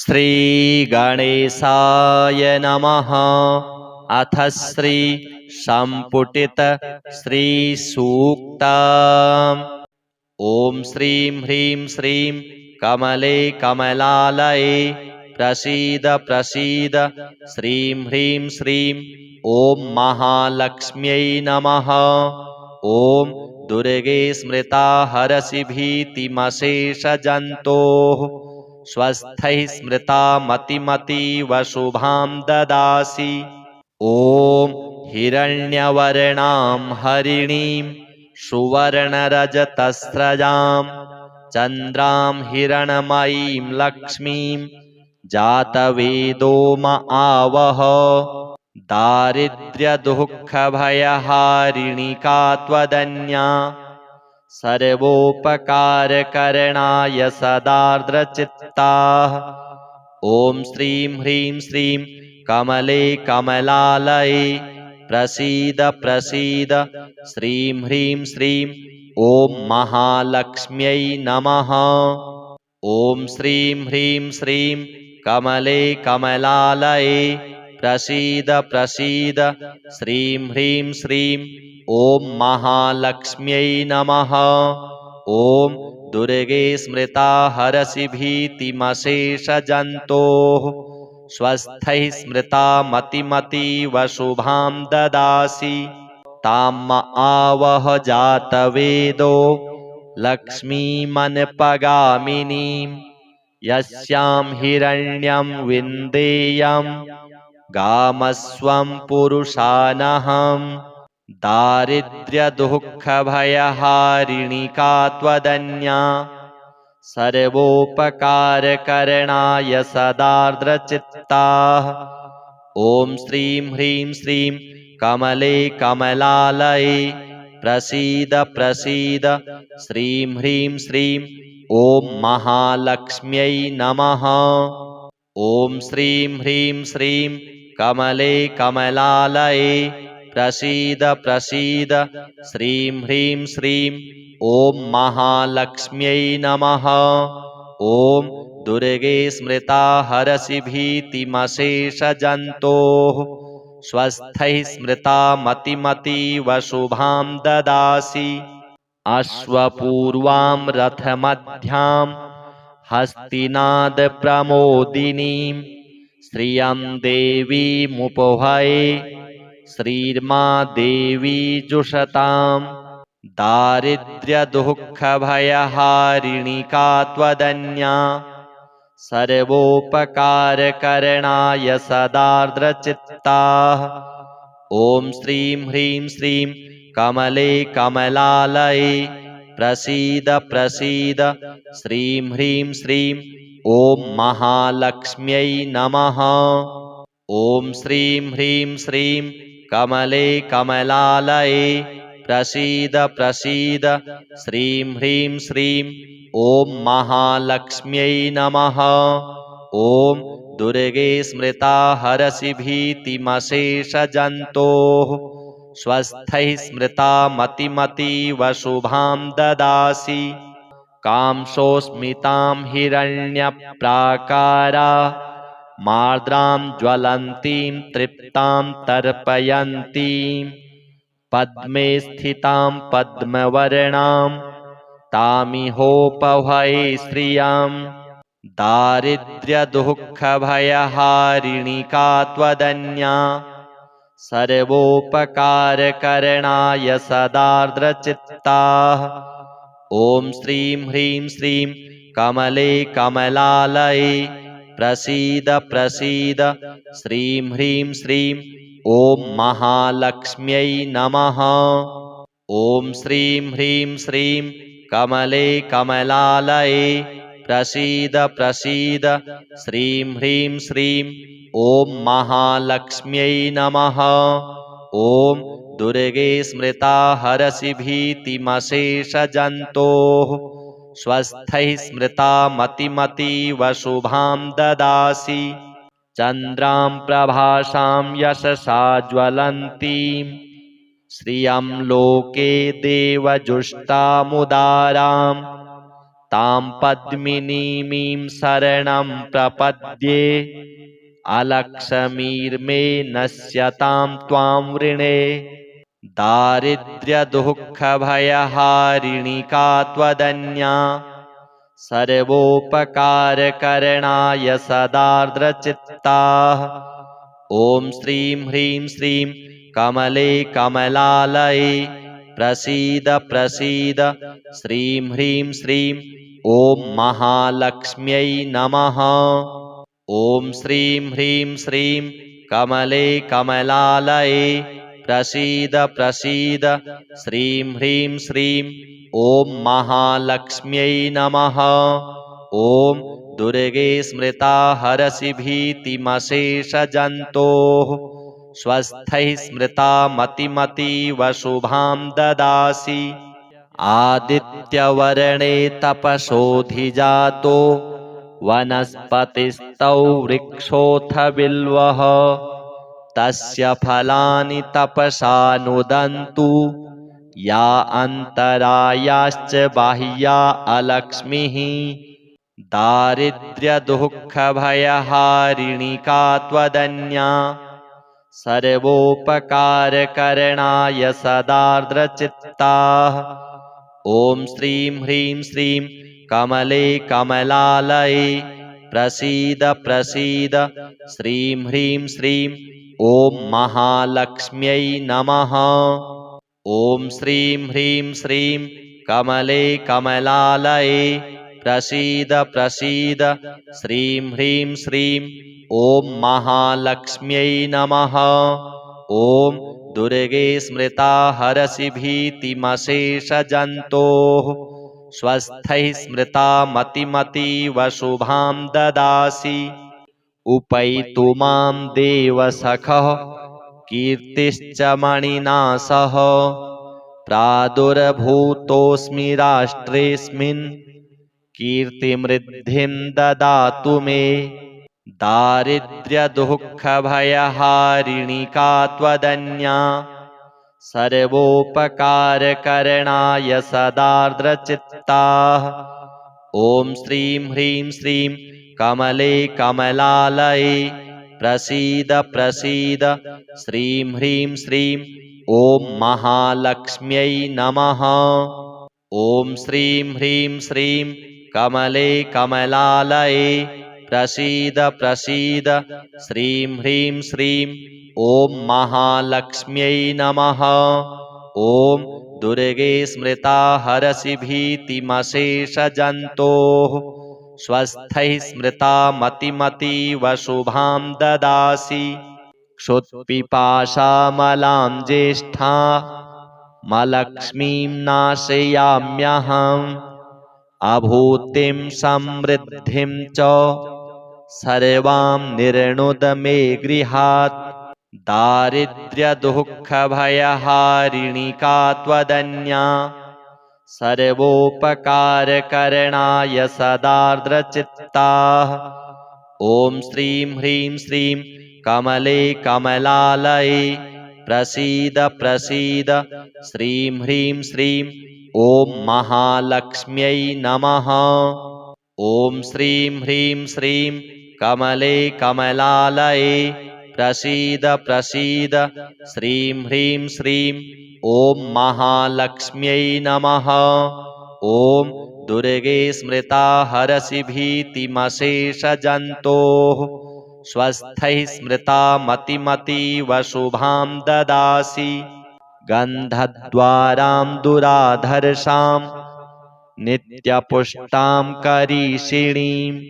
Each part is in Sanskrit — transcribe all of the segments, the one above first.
श्री गणेशाय नमः। अथ श्री संपुटित श्री सूक्ता। ओम श्रीं ह्रीं श्रीं कमले कमलालये प्रसीद प्रसीद श्रीं ह्रीं श्रीं ओम महालक्ष्म्यै नमः। ओम दुर्गे स्मृता हरसि भीतिमशेषजन्तोः स्वस्थैः स्मृता मतिमतीव शुभां ददासि। ॐ हिरण्यवर्णां हरिणीं सुवर्णरजतस्रजां चन्द्रां हिरणमयीं लक्ष्मीं जातवेदो म आवह। दारिद्र्यदुःखभयहारिणि का त्वदन्या सर्वोपकारकरणाय सदार्द्रचित्ताः। ॐ श्रीं ह्रीं श्रीं कमले कमलालये प्रसीद प्रसीद श्रीं ह्रीं श्रीं ॐ महालक्ष्म्यै नमः। ॐ श्रीं ह्रीं श्रीं कमले कमलालये प्रसीद प्रसीद श्रीं ह्रीं श्रीं ॐ महालक्ष्म्यै नमः। ॐ दुर्गे स्मृता हरसि भीतिमशेषजन्तोः स्वस्थैः स्मृता मतिमतीव शुभां ददासि। ताम् आवह जातवेदो लक्ष्मीमनपगामिनीं यस्यां हिरण्यं विन्देयं गामस्वं पुरुषानहम्। दारिद्र्यदुःखभयहारिणि का त्वदन्या सर्वोपकारकरणाय सदार्द्रचित्ताः। ॐ श्रीं ह्रीं श्रीं कमले कमलालये प्रसीद प्रसीद श्रीं ह्रीं श्रीं ॐ महालक्ष्म्यै नमः। ॐ श्रीं ह्रीं श्रीं कमले कमलालये प्रसीद प्रसीद श्रीं ह्रीं श्रीं ॐ महालक्ष्म्यै नमः। ॐ दुर्गे स्मृता हरसि भीतिमशेषजन्तोः स्वस्थैः स्मृता मतिमतीव शुभां ददासि। अश्वपूर्वां रथमध्यां हस्तिनादप्रमोदिनीं श्रियं देवीमुपहये श्रीर्मा देवी जुषतां। दारिद्र्यदुःखभयहारिणि का त्वदन्या सर्वोपकारकरणाय सदार्द्रचित्ताः। ॐ श्रीं ह्रीं श्रीं कमले कमलालये प्रसीद प्रसीद श्रीं ह्रीं श्रीं ॐ महालक्ष्म्यै नमः। ॐ श्रीं ह्रीं श्रीं कमले कमलालये प्रसीद प्रसीद श्रीं ह्रीं श्रीं ॐ महालक्ष्म्यै नमः। ॐ दुर्गे स्मृता हरसि भीतिमशेषजन्तोः स्वस्थैः स्मृता मतिमतीव शुभां ददासि। कांसोऽस्मितां हिरण्यप्राकारा मार्द्रां ज्वलन्तीं तृप्तां तर्पयन्तीं पद्मे स्थितां पद्मवर्णां तामिहोपहये श्रियं। दारिद्र्यदुःखभयहारिणि का त्वदन्या सर्वोपकारकरणाय सदार्द्रचित्ताः। ॐ श्रीं ह्रीं श्रीं कमले कमलालये प्रसीद प्रसीद श्रीं ह्रीं श्रीं ॐ महालक्ष्म्यै नमः। ॐ श्रीं ह्रीं श्रीं कमले कमलालये प्रसीद प्रसीद श्रीं ह्रीं श्रीं ॐ महालक्ष्म्यै नमः। ॐ दुर्गे स्मृता हरसि भीतिमशेषजन्तोः स्वस्थैः स्मृता मतिमतीव शुभां ददासि। चन्द्रां प्रभासां यशसा ज्वलन्तीं श्रियं लोके देवजुष्टामुदारां तां पद्मिनीमीं शरणं प्रपद्ये अलक्ष्मीर्मे नश्यतां त्वां वृणे दारिद्र्यदुःखभयहारिणि का त्वदन्या सर्वोपकारकरणाय सदार्द्रचित्ताः ॐ श्रीं ह्रीं श्रीं कमले कमलालये प्रसीद प्रसीद श्रीं ह्रीं श्रीं ॐ महालक्ष्म्यै नमः ॐ श्रीं ह्रीं श्रीं कमले कमलालये प्रसीद प्रसीद श्रीं ह्रीं श्रीं ॐ महालक्ष्म्यै नमः ॐ दुर्गे स्मृता हरसि भीतिमशेषजन्तोः स्वस्थैः स्मृता मतिमतीव शुभां ददासि आदित्यवर्णे तपसोऽधिजातो वनस्पतिस्तौ वृक्षोऽथ बिल्वः तस्य फलानि तपसा नुदन्तु या अन्तरायाश्च बाह्या अलक्ष्मीः दारिद्र्यदुःखभयहारिणि का त्वदन्या सर्वोपकारकरणाय सदार्द्रचित्ताः ॐ श्रीं ह्रीं श्रीं कमले कमलालये प्रसीद प्रसीद श्रीं ह्रीं श्रीं ॐ महालक्ष्म्यै नमः ॐ श्रीं ह्रीं श्रीं कमले कमलालये प्रसीद प्रसीद श्रीं ह्रीं श्रीं ॐ महालक्ष्म्यै नमः ॐ दुर्गे स्मृता हरसि भीतिमशेषजन्तोः स्वस्थैः स्मृता मतिमतीव शुभां ददासि उपैतु मां देवसखः कीर्तिश्च मणिना सह प्रादुर्भूतोऽस्मि राष्ट्रेऽस्मिन् कीर्तिमृद्धिं ददातु मे दारिद्र्यदुःखभयहारिणि का त्वदन्या सर्वोपकारकरणाय सदार्द्रचित्ताः ॐ श्रीं ह्रीं श्रीं कमले कमलालये प्रसीद प्रसीद श्रीं ह्रीं श्रीं ॐ महालक्ष्म्यै नमः ॐ श्रीं ह्रीं श्रीं कमले कमलालये प्रसीद प्रसीद श्रीं ह्रीं श्रीं ॐ महालक्ष्म्यै नमः ॐ दुर्गे स्मृता हरसि भीतिमशेषजन्तोः स्वस्थैः स्मृता मतिमतीव शुभां ददासि क्षुत्पिपाशामलां ज्येष्ठा मलक्ष्मीं नाशयाम्यहम् अभूतिं समृद्धिं च सर्वां निर्णुद मे गृहात् दारिद्र्यदुःखभयहारिणि का त्वदन्या सर्वोपकारकरणाय सदार्द्रचित्ताः ॐ श्रीं ह्रीं श्रीं कमले कमलालये प्रसीद प्रसीद श्रीं ह्रीं श्रीं ॐ महालक्ष्म्यै नमः ॐ श्रीं ह्रीं श्रीं कमले कमलालये प्रसीद प्रसीद श्रीं ह्रीं श्रीं ॐ महालक्ष्म्यै नमः ॐ दुर्गे स्मृता हरसि भीतिमशेषजन्तोः स्वस्थैः स्मृता मतिमतीव शुभां ददासि गन्धद्वारां दुराधर्षां नित्यपुष्टां करीषिणीम्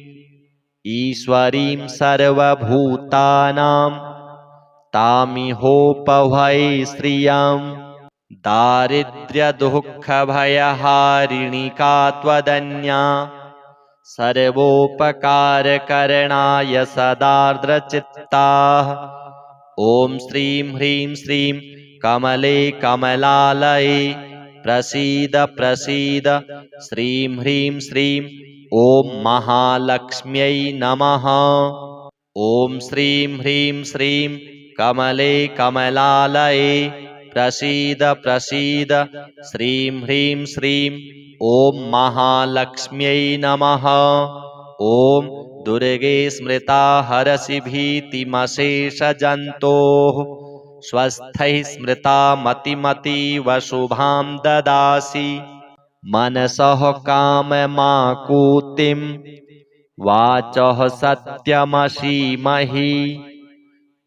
ईश्वरीं सर्वभूतानां तामिहोपभये श्रियं दारिद्र्यदुःखभयहारिणि का त्वदन्या सर्वोपकारकरणाय सदार्द्रचित्ताः ॐ श्रीं ह्रीं श्रीं कमले कमलालये प्रसीद प्रसीद श्रीं ह्रीं श्रीं ॐ महालक्ष्म्यै नमः ॐ श्रीं ह्रीं श्रीं कमले कमलालये प्रसीद प्रसीद श्रीं ह्रीं श्रीं ॐ महालक्ष्म्यै नमः। ॐ दुर्गे स्मृता हरसि भीतिमशेषजन्तोः स्वस्थैः स्मृता मतिमतीव शुभां ददासि। मनसः काममाकूतिं वाचः सत्यमसीमहि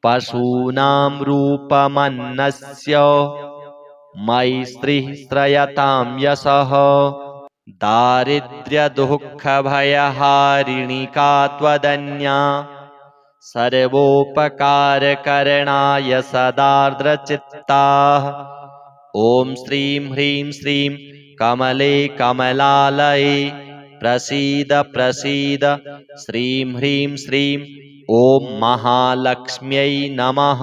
पशूनां रूपमन्नस्य मयि स्त्रीः श्रयतां यशः। दारिद्र्यदुःखभयहारिणि का त्वदन्या सर्वोपकारकरणाय सदार्द्रचित्ताः। ॐ श्रीं ह्रीं श्रीं कमले कमलालये प्रसीद प्रसीद श्रीं ह्रीं श्रीं ॐ महालक्ष्म्यै नमः।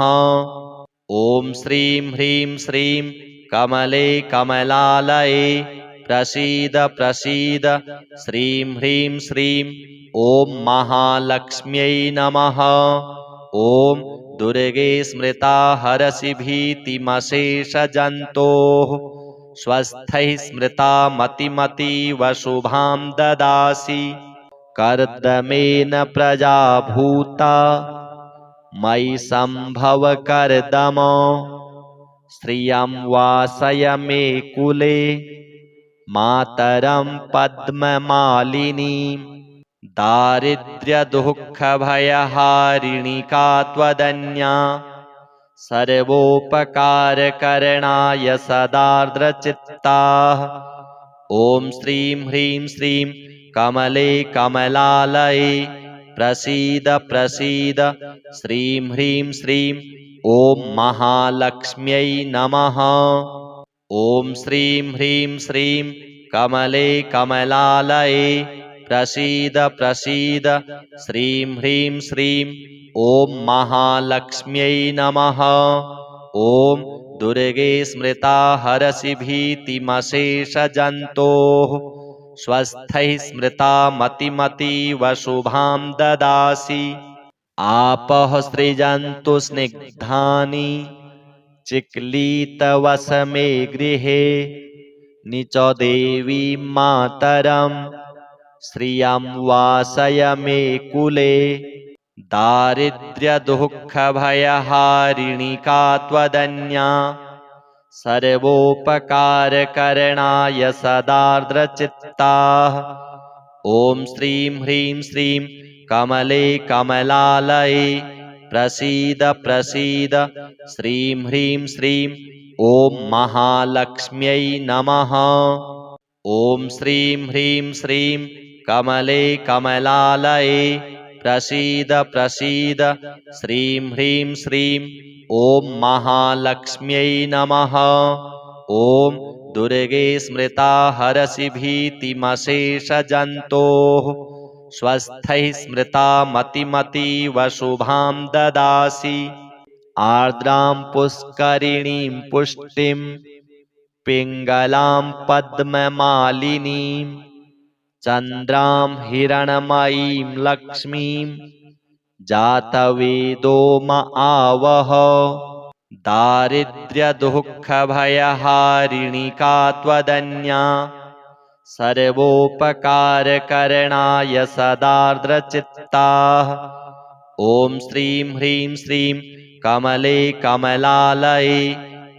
ॐ श्रीं ह्रीं श्रीं कमले कमलालये प्रसीद प्रसीद श्रीं ह्रीं श्रीं ॐ महालक्ष्म्यै नमः। ॐ दुर्गे स्मृता हरसि भीतिमशेषजन्तोः स्वस्थैः स्मृता मतिमतीव शुभां ददासि। कर्दमेन प्रजा भूता मयि सम्भव कर्दम श्रियं वासय मे कुले मातरं पद्ममालिनीं। दारिद्र्यदुःखभयहारिणि का त्वदन्या सर्वोपकारकरणाय सदार्द्रचित्ताः। ॐ श्रीं ह्रीं श्रीं कमले कमलालये प्रसीद प्रसीद श्रीं ह्रीं श्रीं ॐ महालक्ष्म्यै नमः। ॐ श्रीं ह्रीं श्रीं कमले कमलालये प्रसीद प्रसीद श्रीं ह्रीं श्रीं ॐ महालक्ष्म्यै नमः। ॐ दुर्गे स्मृता हरसि भीतिमशेषजन्तोः स्वस्थैः स्मृता मतिमतीव शुभां ददासि। आपः सृजन्तु स्निग्धानि चिक्लीतवसमे गृहे निच देवीं मातरं श्रियं वासय मे कुले। दारिद्र्यदुःखभयहारिणि का त्वदन्या सर्वोपकारकरणाय सदार्द्रचित्ताः। ॐ श्रीं ह्रीं श्रीं कमले कमलालये प्रसीद प्रसीद श्रीं ह्रीं श्रीं ॐ महालक्ष्म्यै नमः। ॐ श्रीं ह्रीं श्रीं कमले कमलालये प्रसीद प्रसीद श्रीं ह्रीं श्रीं ॐ महालक्ष्म्यै नमः। ॐ दुर्गे स्मृता हरसि भीतिमशेषजन्तोः स्वस्थैः स्मृता मतिमतीव शुभां ददासि। आर्द्रां पुष्करिणीं पुष्टिं पिङ्गलां पद्ममालिनीं चन्द्रां हिरण्मयीं लक्ष्मीं जातवेदो म आवह। दारिद्र्यदुःखभयहारिणि का त्वदन्या सर्वोपकारकरणाय सदार्द्रचित्ताः। ॐ श्रीं ह्रीं श्रीं कमले कमलालये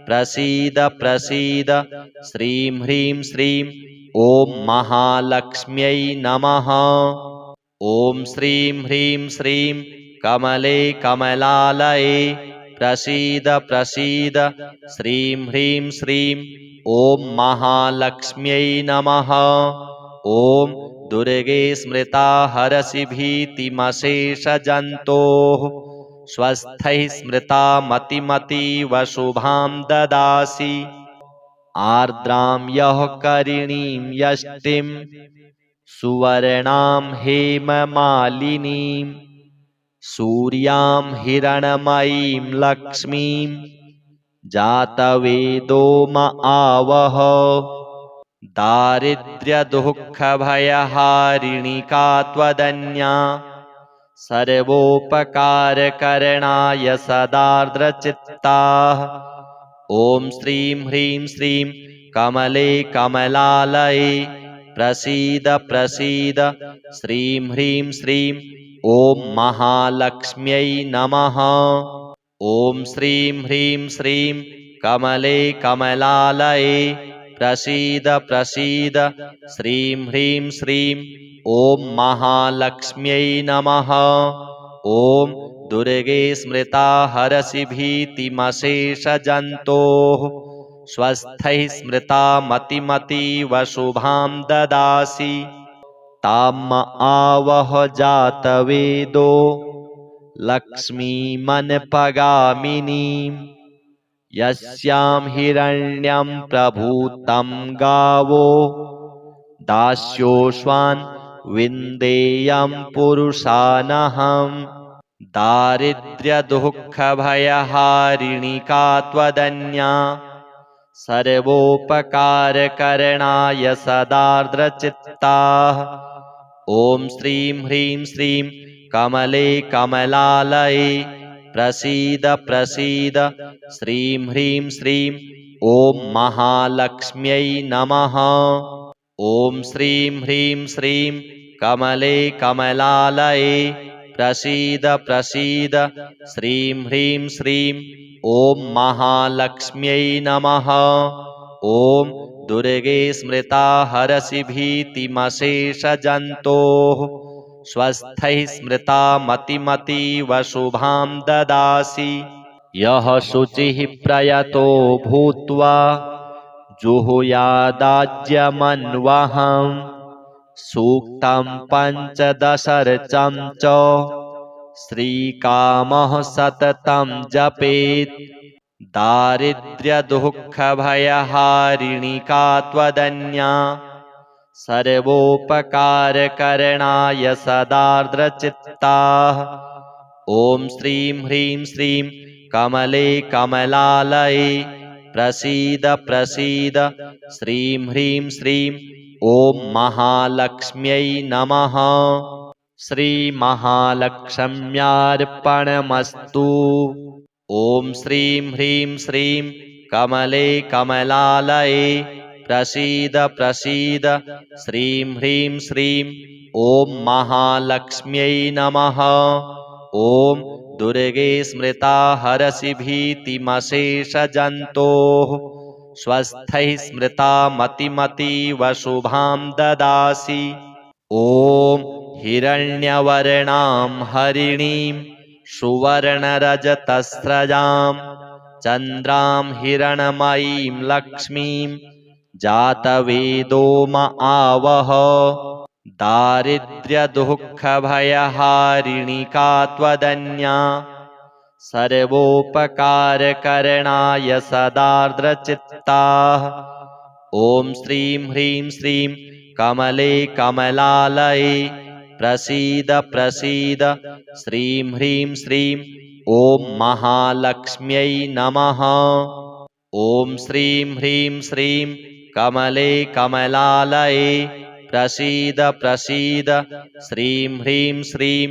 प्रसीद प्रसीद श्रीं ह्रीं श्रीं ॐ महालक्ष्म्यै नमः। ॐ श्रीं ह्रीं श्रीं कमले कमलालये प्रसीद प्रसीद श्रीं ह्रीं श्रीं ॐ महालक्ष्म्यै नमः। ॐ दुर्गे स्मृता हरसि भीतिमशेषजन्तोः स्वस्थैः स्मृता मतिमतीव शुभां ददासि। आर्द्रां यः करिणीं यष्टिं सुवर्णां हेममालिनीं सूर्यां हिरण्मयीं लक्ष्मीं जातवेदो म आवह। दारिद्र्यदुःखभयहारिणि का त्वदन्या सर्वोपकारकरणाय सदार्द्रचित्ताः। ॐ श्रीं ह्रीं श्रीं कमले कमलालये प्रसीद प्रसीद श्रीं ह्रीं श्रीं ॐ महालक्ष्म्यै नमः। ॐ श्रीं ह्रीं श्रीं कमले कमलालये प्रसीद प्रसीद श्रीं ह्रीं श्रीं ॐ महालक्ष्म्यै नमः। ॐ दुर्गे स्मृता हरसि भीतिमशेषजन्तोः स्वस्थैः स्मृता मतिमतीव शुभां ददासि। ताम् आवह जातवेदो लक्ष्मीमनपगामिनीं यस्यां हिरण्यं प्रभूतं गावो दास्योश्वान् विन्देयं पुरुषानहम्। दारिद्र्यदुःखभयहारिणी का त्वदन्या सर्वोपकारकरणाय सदार्द्रचित्ताः। ॐ श्रीं ह्रीं श्रीं कमले कमलालये प्रसीद प्रसीद श्रीं ह्रीं श्रीं ॐ महालक्ष्म्यै नमः। ॐ श्रीं ह्रीं श्रीं कमले कमलालये प्रसीद प्रसीद श्रीं ह्रीं श्रीं ॐ महालक्ष्म्यै नमः। ॐ दुर्गे स्मृता हरसि भीतिमशेषजन्तोः स्वस्थैः स्मृता मतिमतीव शुभां ददासि। यः शुचिः प्रयतो भूत्वा जुहुयादाज्यमन्वहम् सूक्तं पञ्चदशर्चं च श्रीकामः सततं जपेत्। दारिद्र्यदुःखभयहारिणी का त्वदन्या सर्वोपकारकरणाय सदार्द्रचित्ताः। ॐ श्रीं ह्रीं श्रीं कमले कमलालये प्रसीद प्रसीद श्रीं ह्रीं श्रीं ॐ महालक्ष्म्यै नमः। श्रीमहालक्ष्म्यार्पणमस्तु। ॐ श्रीं ह्रीं श्रीं कमले कमलालये प्रसीद प्रसीद श्रीं ह्रीं श्रीं ॐ महालक्ष्म्यै नमः। ॐ दुर्गे स्मृता हरसि भीतिमशेषजन्तोः स्वस्थैः स्मृता मतिमतीव शुभां ददासि। ॐ हिरण्यवर्णां हरिणीं सुवर्णरजतस्रजां चन्द्रां हिरणमयीं लक्ष्मीं जातवेदोम आवह। दारिद्र्यदुःखभयहारिणी का त्वदन्या सर्वोपकारकरणाय सदार्द्रचित्ताः। ॐ श्रीं ह्रीं श्रीं कमले कमलालये प्रसीद प्रसीद श्रीं ह्रीं श्रीं ॐ महालक्ष्म्यै नमः। ॐ श्रीं ह्रीं श्रीं कमले कमलालये प्रसीद प्रसीद श्रीं ह्रीं श्रीं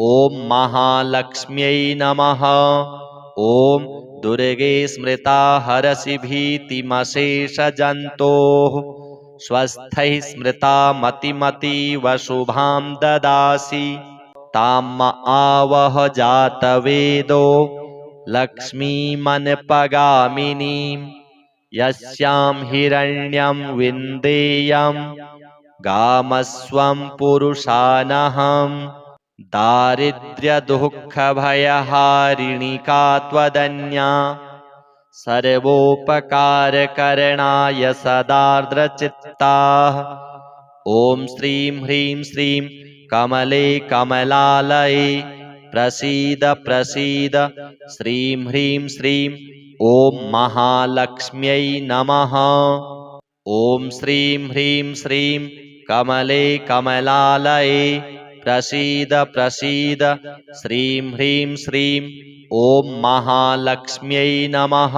ॐ महालक्ष्म्यै नमः। ॐ दुर्गे स्मृता हरसि भीतिमशेषजन्तोः स्वस्थैः स्मृता मतिमतीव शुभां ददासि। ताम् आवह जातवेदो लक्ष्मीमनपगामिनीं यस्यां हिरण्यं विन्देयं गामस्वं पुरुषानहम्। दारिद्र्यदुःखभयहारिणी का त्वदन्या सर्वोपकारकरणाय सदार्द्रचित्ताः। ॐ श्रीं ह्रीं श्रीं कमले कमलालये प्रसीद प्रसीद श्रीं ह्रीं श्रीं ॐ महालक्ष्म्यै नमः। ॐ श्रीं ह्रीं श्रीं कमले कमलालये प्रसीद प्रसीद श्रीं ह्रीं श्रीं ॐ महालक्ष्म्यै नमः।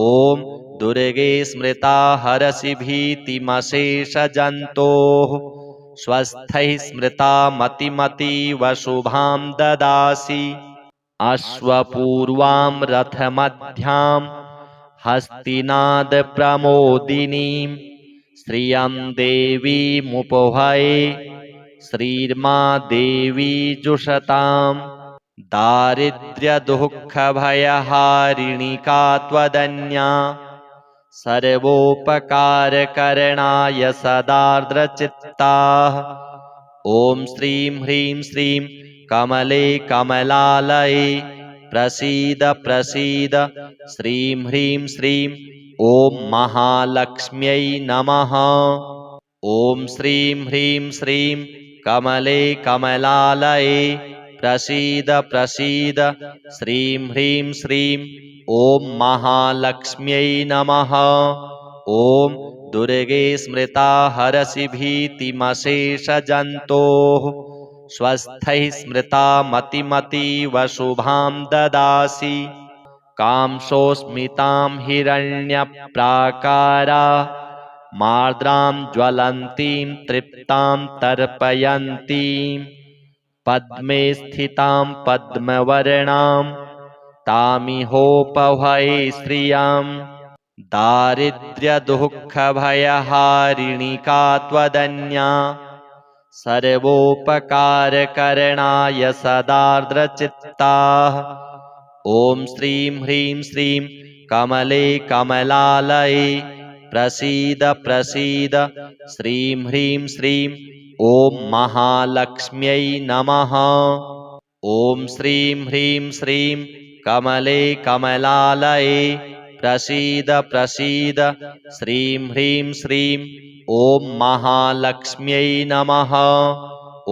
ॐ दुर्गे स्मृता हरसि भीतिमशेषजन्तोः स्वस्थैः स्मृता मतिमतीव शुभां ददासि। अश्वपूर्वां रथमध्यां हस्तिनादप्रमोदिनीं श्रियं देवीमुपहये श्रीर्मा देवी जुषतां दारिद्र्यदुःखभयहारिणि का त्वदन्या सर्वोपकारकरणाय सदार्द्रचित्ताः ॐ श्रीं ह्रीं श्रीं कमले कमलालये प्रसीद प्रसीद श्रीं ह्रीं श्रीं ॐ महालक्ष्म्यै नमः ॐ श्रीं ह्रीं श्रीं कमले कमलालये प्रसीद प्रसीद श्रीं ह्रीं श्रीं ॐ महालक्ष्म्यै नमः ॐ दुर्गे स्मृता हरसि भीतिमशेषजन्तोः स्वस्थैः स्मृता मतिमतीव शुभां ददासि कांसोऽस्मितां हिरण्यप्राकारा मार्द्रां ज्वलन्तीं तृप्तां तर्पयन्तीं पद्मे स्थितां पद्मवर्णां तामिहोपभये श्रियं दारिद्र्यदुःखभयहारिणि का त्वदन्या सर्वोपकारकरणाय सदार्द्रचित्ताः ॐ श्रीं ह्रीं श्रीं कमले कमलालये प्रसीद प्रसीद श्रीं ह्रीं श्रीं ॐ महालक्ष्म्यै नमः ॐ श्रीं ह्रीं श्रीं कमले कमलालये प्रसीद प्रसीद श्रीं ह्रीं श्रीं ॐ महालक्ष्म्यै नमः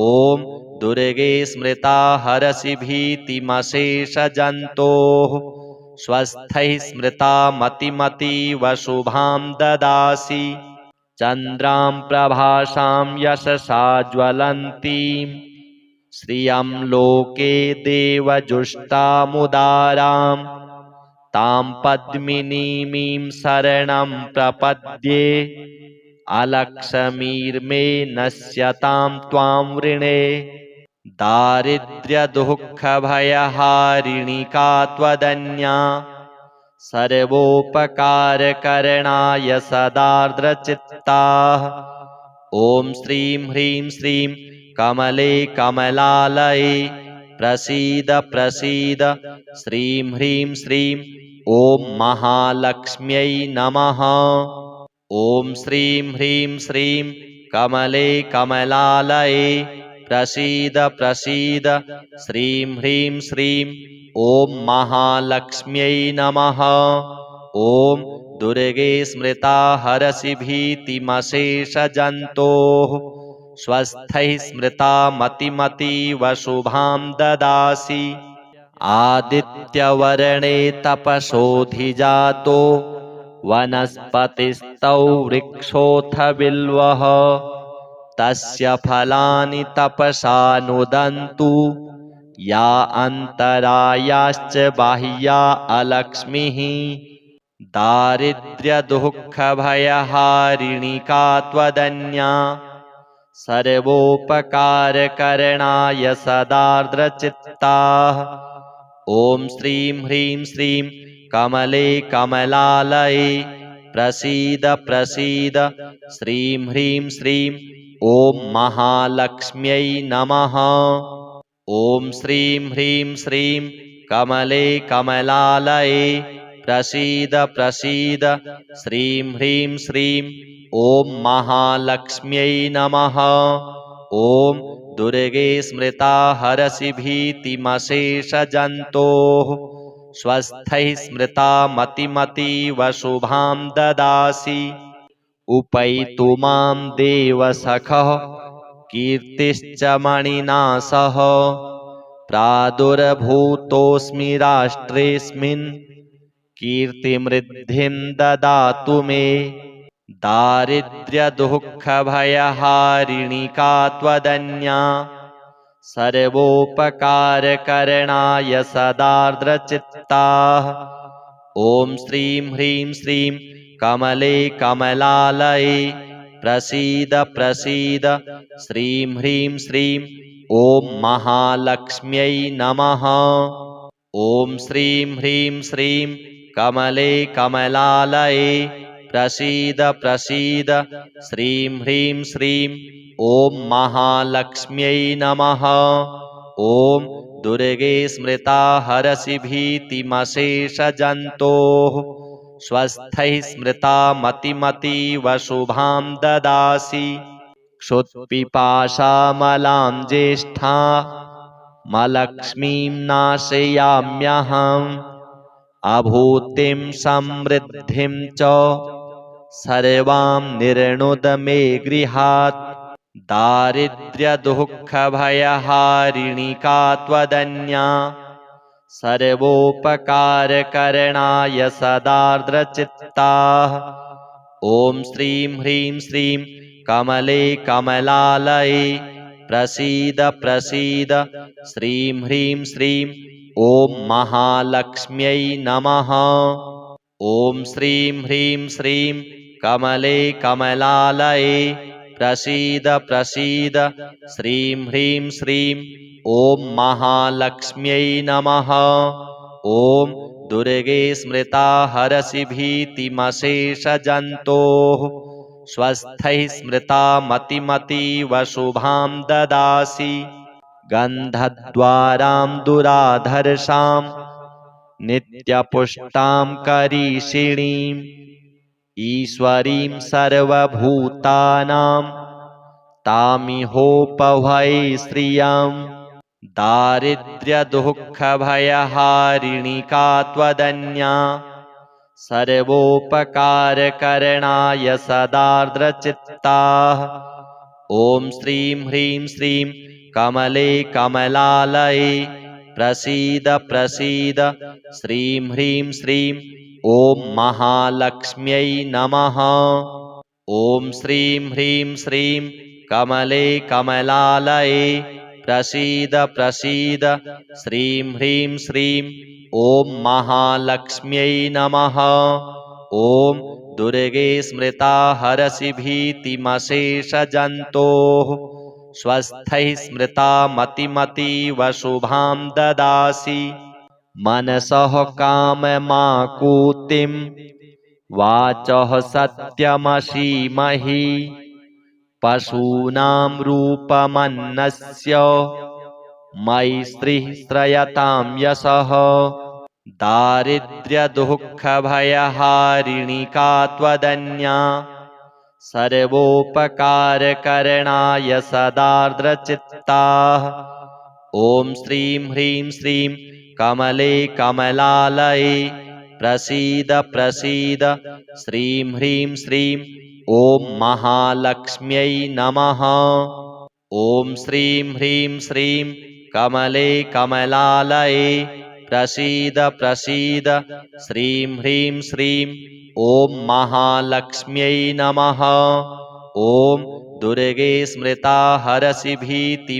ॐ दुर्गे स्मृता हरसि भीतिमशेषजन्तोः स्वस्थैः स्मृता मतिमतीव शुभां ददासि चन्द्रां प्रभासां यशसा ज्वलन्तीं श्रियं लोके देवजुष्टामुदारां तां पद्मिनीमीं शरणं प्रपद्ये अलक्ष्मीर्मे नश्यतां त्वां वृणे दारिद्र्यदुःखभयहारिणि का त्वदन्या सर्वोपकारकरणाय सदार्द्रचित्ताः ॐ श्रीं ह्रीं श्रीं कमले कमलालये प्रसीद प्रसीद श्रीं ह्रीं श्रीं ॐ महालक्ष्म्यै नमः ॐ श्रीं ह्रीं श्रीं कमले कमलालये प्रसीद प्रसीद श्रीं ह्रीं श्रीं ॐ महालक्ष्म्यै नमः ॐ दुर्गे स्मृता हरसि भीतिमशेषजन्तोः स्वस्थैः स्मृता मतिमतीव शुभां ददासि आदित्यवर्णे तपसोऽधिजातो वनस्पतिस्तौ वृक्षोऽथ बिल्वः तस्य फलानि तपसा नुदन्तु या अन्तरायाश्च बाह्या अलक्ष्मीः दारिद्र्यदुःखभयहारिणि का त्वदन्या सर्वोपकारकरणाय सदार्द्रचित्ताः ॐ श्रीं ह्रीं श्रीं कमले कमलालये प्रसीद प्रसीद श्रीं ह्रीं श्रीं ॐ महालक्ष्म्यै नमः ॐ श्रीं ह्रीं श्रीं कमले कमलालये प्रसीद प्रसीद श्रीं ह्रीं श्रीं ॐ महालक्ष्म्यै नमः ॐ दुर्गे स्मृता हरसि भीतिमशेषजन्तोः स्वस्थैः स्मृता मतिमतीव शुभां ददासि उपैतु मां देवसखः कीर्तिश्च मणिना सह प्रादुर्भूतोऽस्मि राष्ट्रेऽस्मिन् कीर्तिमृद्धिं ददातु मे दारिद्र्यदुःखभयहारिणि का त्वदन्या सर्वोपकारकरणाय सदार्द्रचित्ताः ॐ श्रीं ह्रीं श्रीं कमले कमलालये प्रसीद प्रसीद श्रीं ह्रीं श्रीं ॐ महालक्ष्म्यै नमः ॐ श्रीं ह्रीं श्रीं कमले कमलालये प्रसीद प्रसीद श्रीं ह्रीं श्रीं ॐ महालक्ष्म्यै नमः। ॐ दुर्गे स्मृता हरसि भीतिमशेषजन्तोः स्वस्थैः स्मृता मतिमतीव शुभां ददासि। क्षुत्पिपाशामलां ज्येष्ठा मलक्ष्मीं नाशयाम्यहम् अभूतिं समृद्धिं च सर्वां निर्णुद मे गृहात्। दारिद्र्यदुःखभयहारिणी का त्वदन्या सर्वोपकारकरणाय सदार्द्रचित्ताः। ॐ श्रीं ह्रीं श्रीं कमले कमलालये प्रसीद प्रसीद श्रीं ह्रीं श्रीं ॐ महालक्ष्म्यै नमः। ॐ श्रीं ह्रीं श्रीं कमले कमलालये प्रसीद प्रसीद श्रीं ह्रीं श्रीं ॐ महालक्ष्म्यै नमः। ॐ दुर्गे स्मृता हरसि भीतिमशेषजन्तोः स्वस्थैः स्मृता मतिमतीव शुभां ददासि। गन्धद्वारां दुराधर्षां नित्यपुष्टां करीषिणीम् ईश्वरीं सर्वभूतानां तामिहोपभये श्रियम्। दारिद्र्यदुःखभयहारिणी का त्वदन्या सर्वोपकारकरणाय सदार्द्रचित्ताः। ॐ श्रीं ह्रीं श्रीं कमले कमलालये प्रसीद प्रसीद श्रीं ह्रीं श्रीं ॐ महालक्ष्म्यै नमः। ॐ श्रीं ह्रीं श्रीं कमले कमलालये प्रसीद प्रसीद श्रीं ह्रीं श्रीं ॐ महालक्ष्म्यै नमः। ॐ दुर्गे स्मृता हरसि भीतिमशेषजन्तोः स्वस्थैः स्मृता मतिमतीव शुभां ददासि। मनसः काममाकुतिं वाचः सत्यमसीमहि पशूनां रूपमन्नस्य मयि स्त्रीः श्रयतां यशः। दारिद्र्यदुःखभयहारिणी का त्वदन्या सर्वोपकारकरणाय सदार्द्रचित्ताः। ॐ श्रीं ह्रीं श्रीं कमले कमलालये प्रसीद प्रसीद श्रीं ह्रीं श्रीं ॐ महालक्ष्म्यै नमः। ॐ श्रीं ह्रीं श्रीं कमले कमलालये प्रसीद प्रसीद श्रीं ह्रीं श्रीं ॐ महालक्ष्म्यै नमः। ॐ दुर्गे स्मृता हरसि भीतिमशेषजन्तोः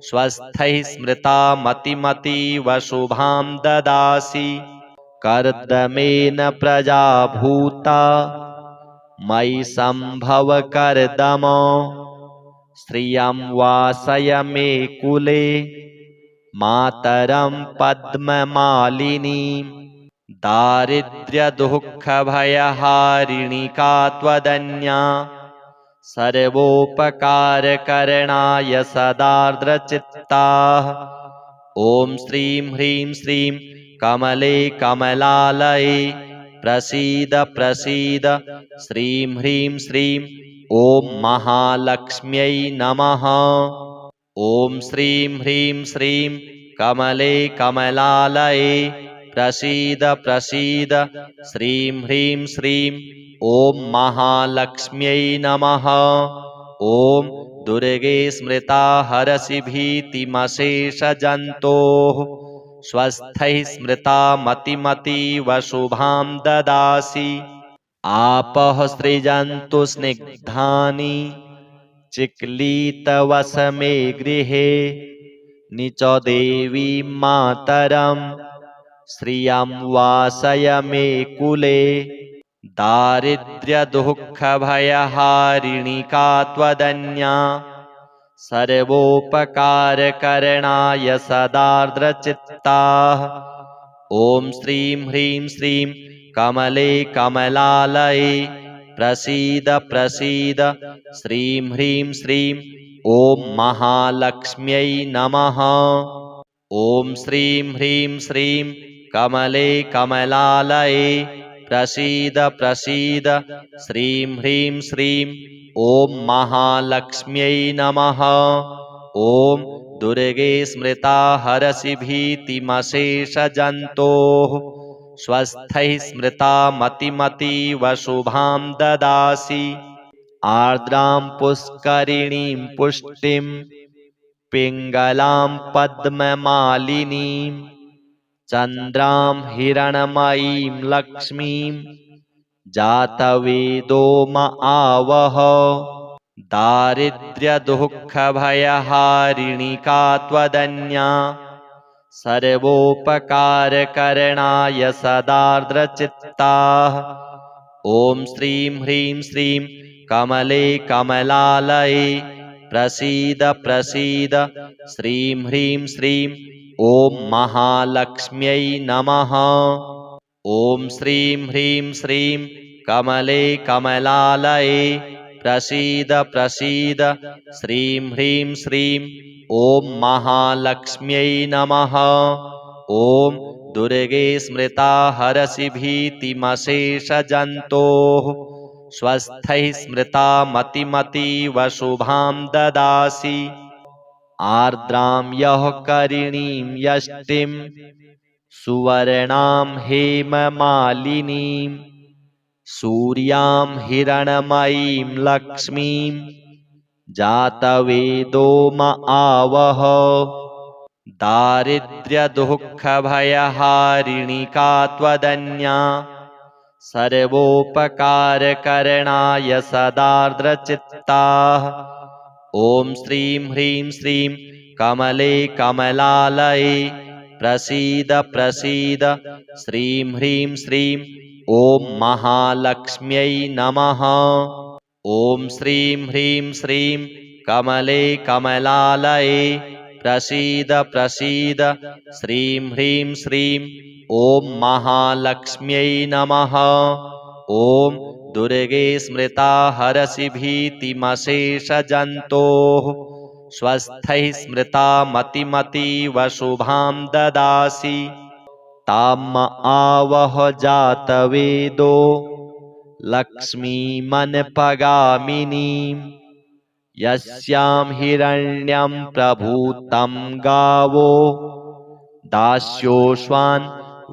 स्वस्थैः स्मृता मतिमतीव शुभां ददासि। कर्दमेन प्रजा भूता मयि सम्भव कर्दम श्रियं वासय मे कुले मातरं पद्ममालिनीं। दारिद्र्यदुःखभयहारिणी का त्वदन्या सर्वोपकारकरणाय सदार्द्रचित्ताः। ॐ श्रीं ह्रीं श्रीं कमले कमलालये प्रसीद प्रसीद श्रीं ह्रीं श्रीं ॐ महालक्ष्म्यै नमः। ॐ श्रीं ह्रीं श्रीं कमले कमलालये प्रसीद प्रसीद श्रीं ह्रीं श्रीं ॐ महालक्ष्म्यै नमः। ॐ दुर्गे स्मृता हरसि भीतिमशेषजन्तोः स्वस्थैः स्मृता मतिमतीव शुभां ददासि। आपः सृजन्तु स्निग्धानि चिक्लीतवसमे गृहे निच देवी मातरं श्रियं वासय मे कुले। दारिद्र्यदुःखभयहारिणी का त्वदन्या सर्वोपकारकरणाय सदार्द्रचित्ताः। ॐ श्रीं ह्रीं श्रीं कमले कमलालये प्रसीद प्रसीद श्रीं ह्रीं श्रीं ॐ महालक्ष्म्यै नमः। ॐ श्रीं ह्रीं श्रीं कमले कमलालये प्रसीद प्रसीद श्रीं ह्रीं श्रीं ॐ महालक्ष्म्यै नमः। ॐ दुर्गे स्मृता हरसि भीतिमशेषजन्तोः स्वस्थैः स्मृता मतिमतीव शुभां ददासि। आर्द्रां पुष्करिणीं पुष्टिं पिङ्गलां पद्ममालिनीं चन्द्रां हिरण्मयीं लक्ष्मीं जातवेदो म आवह। दारिद्र्यदुःखभयहारिणि का त्वदन्या सर्वोपकारकरणाय सदार्द्रचित्ताः। ॐ श्रीं ह्रीं श्रीं कमले कमलालये प्रसीद प्रसीद श्रीं ह्रीं श्रीं ॐ महालक्ष्म्यै नमः। ॐ श्रीं ह्रीं श्रीं कमले कमलालये प्रसीद प्रसीद श्रीं ह्रीं श्रीं ॐ महालक्ष्म्यै नमः। ॐ दुर्गे स्मृता हरसि भीतिमशेषजन्तोः स्वस्थैः स्मृता मतिमतीव शुभां ददासि। आर्द्रां यः करिणीं यष्टिं सुवर्णां हेममालिनीं सूर्यां हिरण्मयीं लक्ष्मीं जातवेदो म आवह। दारिद्र्यदुःखभयहारिणि का त्वदन्या सर्वोपकारकरणाय सदार्द्रचित्ताः। ॐ श्रीं ह्रीं श्रीं कमले कमलालये प्रसीद प्रसीद श्रीं ह्रीं श्रीं ॐ महालक्ष्म्यै नमः। ॐ श्रीं ह्रीं श्रीं कमले कमलालये प्रसीद प्रसीद श्रीं ह्रीं श्रीं ॐ महालक्ष्म्यै नमः। ॐ दुर्गे स्मृता हरसि भीतिमशेषजन्तोः स्वस्थैः स्मृता मतिमतीव शुभां ददासि। ताम् आवह जातवेदो लक्ष्मीमनपगामिनीं यस्यां हिरण्यं प्रभूतं गावो दास्योऽश्वान्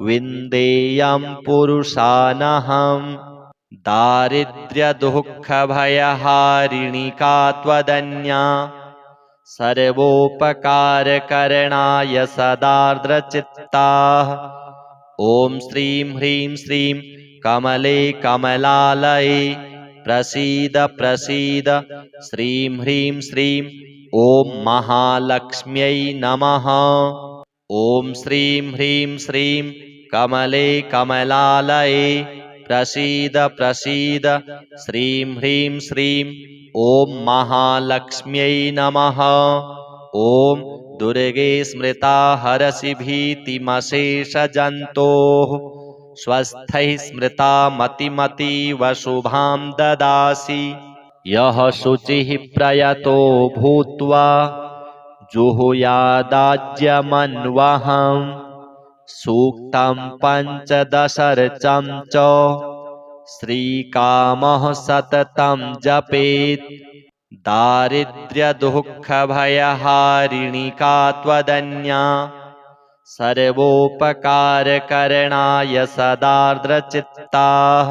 विन्देयं पुरुषानहम्। दारिद्र्यदुःखभयहारिणि का त्वदन्या सर्वोपकारकरणाय सदार्द्रचित्ताः। ॐ श्रीं ह्रीं श्रीं कमले कमलालये प्रसीद प्रसीद श्रीं ह्रीं श्रीं ॐ महालक्ष्म्यै नमः। ॐ श्रीं ह्रीं श्रीं कमले कमलालये प्रसीद प्रसीद श्रीं ह्रीं श्रीं ॐ महालक्ष्म्यै नमः। ॐ दुर्गे स्मृता हरसि भीतिमशेषजन्तोः स्वस्थैः स्मृता मतिमतीव शुभां ददासि। यः शुचिः प्रयतो भूत्वा जुहुयादाज्यमन्वहं सूक्तं पञ्चदशर्चं च श्रीकामः सततं जपेत्। दारिद्र्यदुःखभयहारिणि का त्वदन्या सर्वोपकारकरणाय सदार्द्रचित्ताः।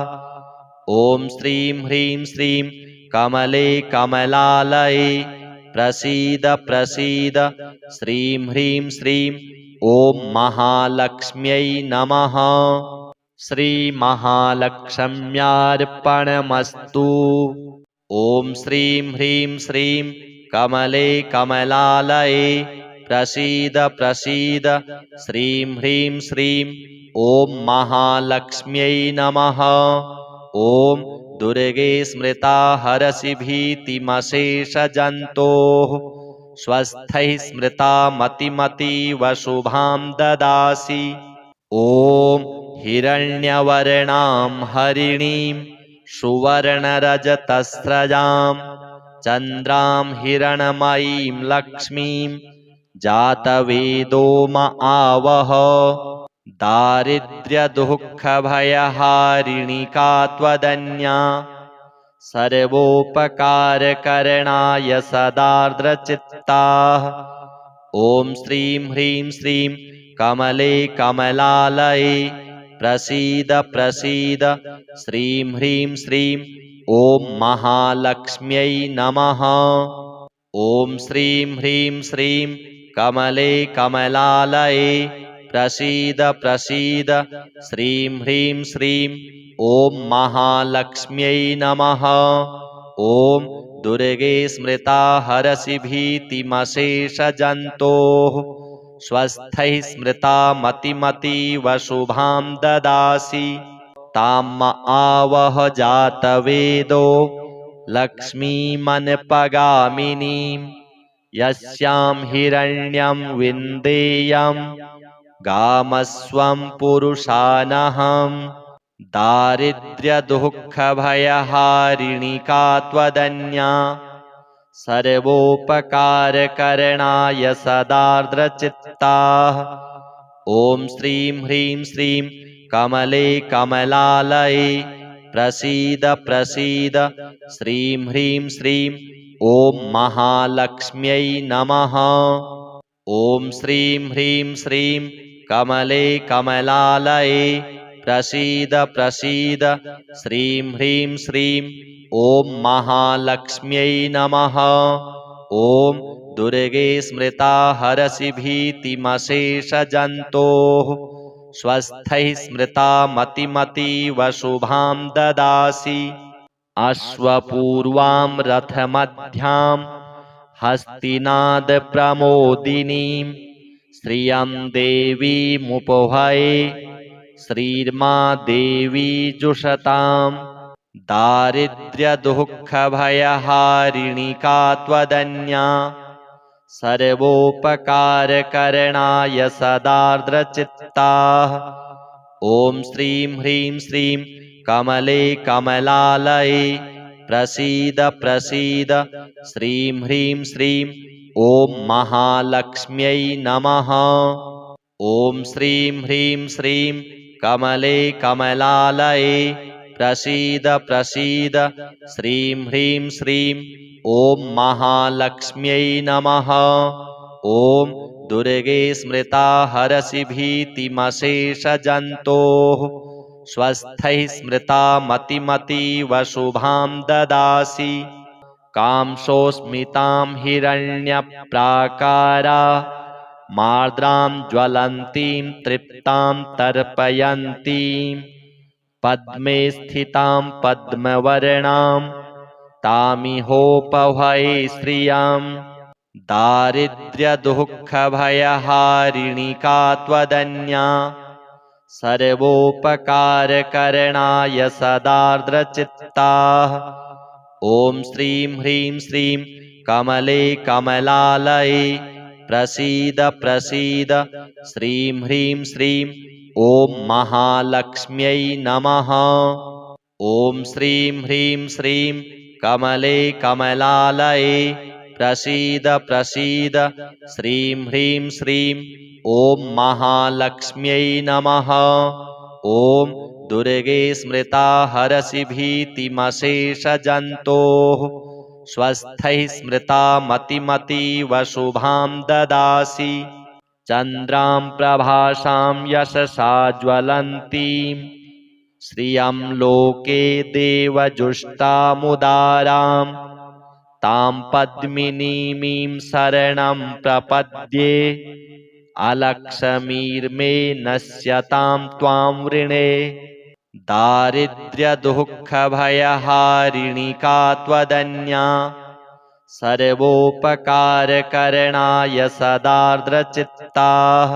ॐ श्रीं ह्रीं श्रीं कमले कमलालये प्रसीद प्रसीद श्रीं ह्रीं श्रीं ॐ महालक्ष्म्यै नमः। श्रीमहालक्ष्म्यार्पणमस्तु। ॐ श्रीं ह्रीं श्रीं कमले कमलालये प्रसीद प्रसीद श्रीं ह्रीं श्रीं ॐ महालक्ष्म्यै नमः। ॐ दुर्गे स्मृता हरसि भीतिमशेषजन्तोः स्वस्थैः स्मृता मतिमतीव शुभां ददासि। ॐ हिरण्यवर्णां हरिणीं सुवर्णरजतस्रजां चन्द्रां हिरणमयीं लक्ष्मीं जातवेदो म आवह। दारिद्र्यदुःखभयहारिणि का त्वदन्या सर्वोपकारकरणाय सदार्द्रचित्ताः। ॐ श्रीं ह्रीं श्रीं कमले कमलालये प्रसीद प्रसीद श्रीं ह्रीं श्रीं ॐ महालक्ष्म्यै नमः। ॐ श्रीं ह्रीं श्रीं कमले कमलालये प्रसीद प्रसीद श्रीं ह्रीं श्रीं ॐ महालक्ष्म्यै नमः। ॐ दुर्गे स्मृता हरसि भीतिमशेषजन्तोः स्वस्थैः स्मृता मतिमतीव शुभां ददासि। ताम् आवह जातवेदो लक्ष्मीमनपगामिनीं यस्यां हिरण्यं विन्देयं गामस्वं पुरुषानहम्। दारिद्र्यदुःखभयहारिणि का त्वदन्या सर्वोपकारकरणाय सदार्द्रचित्ताः। ॐ श्रीं ह्रीं श्रीं कमले कमलालये प्रसीद प्रसीद श्रीं ह्रीं श्रीं ॐ महालक्ष्म्यै नमः। ॐ श्रीं ह्रीं श्रीं कमले कमलालये प्रसीद प्रसीद श्रीं ह्रीं श्रीं ॐ महालक्ष्म्यै नमः। ॐ दुर्गे स्मृता हरसि भीतिमशेषजन्तोः स्वस्थैः स्मृता मतिमतीव शुभां ददासि। अश्वपूर्वां रथमध्यां हस्तिनादप्रमोदिनीं श्रियं देवीमुपहये श्रीर्मा देवी जुषतां। दारिद्र्यदुःखभयहारिणि का त्वदन्या सर्वोपकारकरणाय सदार्द्रचित्ताः। ॐ श्रीं ह्रीं श्रीं कमले कमलालये प्रसीद प्रसीद श्रीं ह्रीं श्रीं ॐ महालक्ष्म्यै नमः। ॐ श्रीं ह्रीं श्रीं कमले कमलालये प्रसीद प्रसीद श्रीं ह्रीं श्रीं ॐ महालक्ष्म्यै नमः। ॐ दुर्गे स्मृता हरसि भीतिमशेषजन्तोः स्वस्थैः स्मृता मतिमतीव शुभां ददासि। कांसोऽस्मितां हिरण्यप्राकारा मार्द्रां ज्वलन्तीं तृप्तां तर्पयन्तीं पद्मे स्थितां पद्मवर्णां तामिहोपहये श्रियं। दारिद्र्यदुःखभयहारिणि का त्वदन्या सर्वोपकारकरणाय सदार्द्रचित्ताः। ॐ श्रीं ह्रीं श्रीं कमले कमलालये प्रसीद प्रसीद श्रीं ह्रीं श्रीं ॐ महालक्ष्म्यै नमः। ॐ श्रीं ह्रीं श्रीं कमले कमलालये प्रसीद प्रसीद श्रीं ह्रीं श्रीं ॐ महालक्ष्म्यै नमः। ॐ दुर्गे स्मृता हरसि भीतिमशेषजन्तोः स्वस्थैः स्मृता मतिमतीव शुभां ददासि। चन्द्रां प्रभासां यशसा ज्वलन्तीं श्रियं लोके देवजुष्टामुदारां तां पद्मिनीमीं शरणं प्रपद्ये। अलक्ष्मीर्मे नश्यतां त्वां वृणे दारिद्र्यदुःखभयहारिणि का त्वदन्या सर्वोपकारकरणाय सदार्द्रचित्ताः।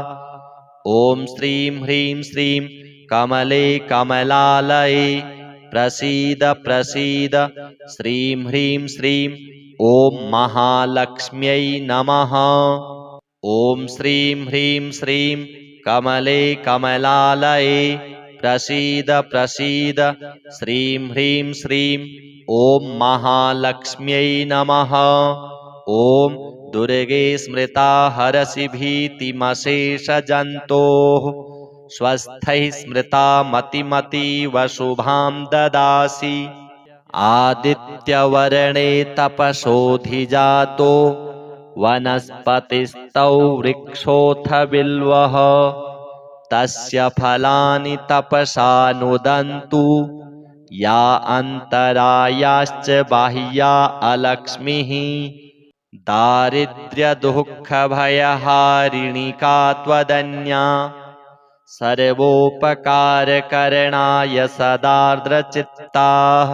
ॐ श्रीं ह्रीं श्रीं कमले कमलालये प्रसीद प्रसीद श्रीं ह्रीं श्रीं ॐ महालक्ष्म्यै नमः। ॐ श्रीं ह्रीं श्रीं कमले कमलालये प्रसीद प्रसीद श्रीं ह्रीं श्रीं ॐ महालक्ष्म्यै नमः। ॐ दुर्गे स्मृता हरसि भीतिमशेषजन्तोः स्वस्थैः स्मृता मतिमतीव शुभां ददासि। आदित्यवर्णे तपसोऽधिजातो वनस्पतिस्तौ वृक्षोऽथ बिल्वः तस्य फलानि तपसा नुदन्तु या अन्तरायाश्च बाह्या अलक्ष्मीः। दारिद्र्यदुःखभयहारिणी का त्वदन्या सर्वोपकारकरणाय सदार्द्रचित्ताः।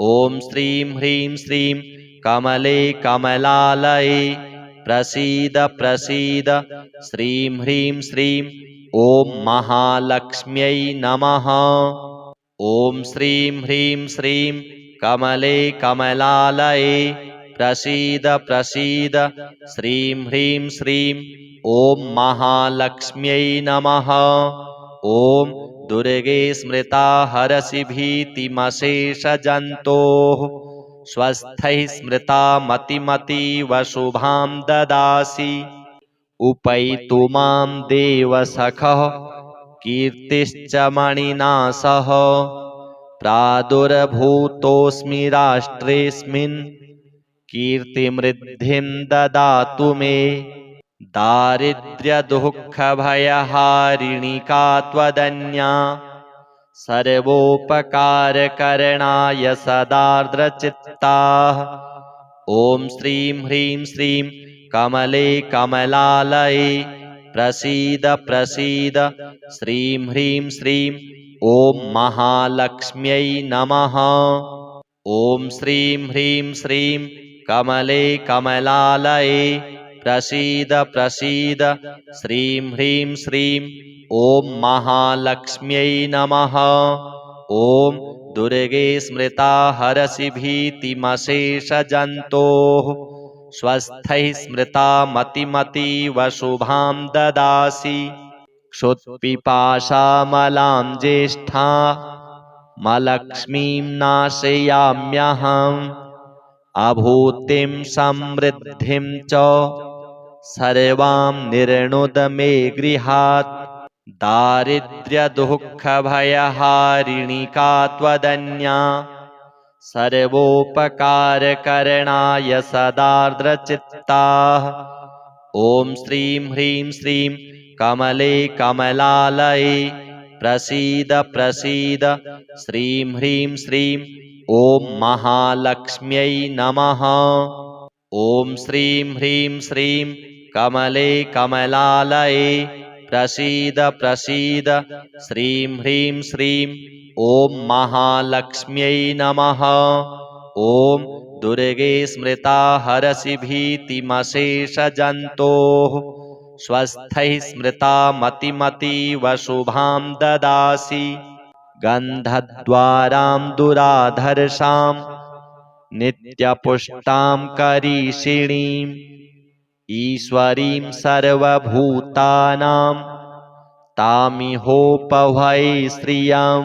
ॐ श्रीं ह्रीं श्रीं कमले कमलालये प्रसीद प्रसीद श्रीं ह्रीं श्रीं ॐ महालक्ष्म्यै नमः। ॐ श्रीं ह्रीं श्रीं कमले कमलालये प्रसीद प्रसीद श्रीं ह्रीं श्रीं ॐ महालक्ष्म्यै नमः। ॐ दुर्गे स्मृता हरसि भीतिमशेषजन्तोः स्वस्थैः स्मृता मतिमतीव शुभां ददासि। उपैतु मां देवसखः कीर्तिश्च मणिना सह प्रादुर्भूतोऽस्मि राष्ट्रेऽस्मिन् कीर्तिमृद्धिं ददातु मे। दारिद्र्यदुःखभयहारिणी का त्वदन्या सर्वोपकारकरणाय सदार्द्रचित्ताः। ॐ श्रीं ह्रीं श्रीं कमले कमलालये प्रसीद प्रसीद श्रीं ह्रीं श्रीं ॐ महालक्ष्म्यै नमः। ॐ श्रीं ह्रीं श्रीं कमले कमलालये प्रसीद प्रसीद श्रीं ह्रीं श्रीं ॐ महालक्ष्म्यै नमः। ॐ दुर्गे स्मृता हरसि भीतिमशेषजन्तोः स्वस्थैः स्मृता मतिमतीव शुभां ददासि। क्षुत्पिपासामलां ज्येष्ठा मलक्ष्मीं नाशयाम्यहम् अभूतिं समृद्धिं च सर्वां निर्णुद मे गृहात्। दारिद्र्यदुःखभयहारिणी का त्वदन्या सर्वोपकारकरणाय सदार्द्रचित्ताः। ॐ श्रीं ह्रीं श्रीं कमले कमलालये प्रसीद प्रसीद श्रीं ह्रीं श्रीं ॐ महालक्ष्म्यै नमः। ॐ श्रीं ह्रीं श्रीं कमले कमलालये प्रसीद प्रसीद श्रीं ह्रीं श्रीं ॐ महालक्ष्म्यै नमः। ॐ दुर्गे स्मृता हरसि भीतिमशेषजन्तोः स्वस्थैः स्मृता मतिमतीव शुभां ददासि। गन्धद्वारां दुराधर्षां नित्यपुष्टां करीषिणीम् ईश्वरीं सर्वभूतानां तामिहोपभये श्रियं।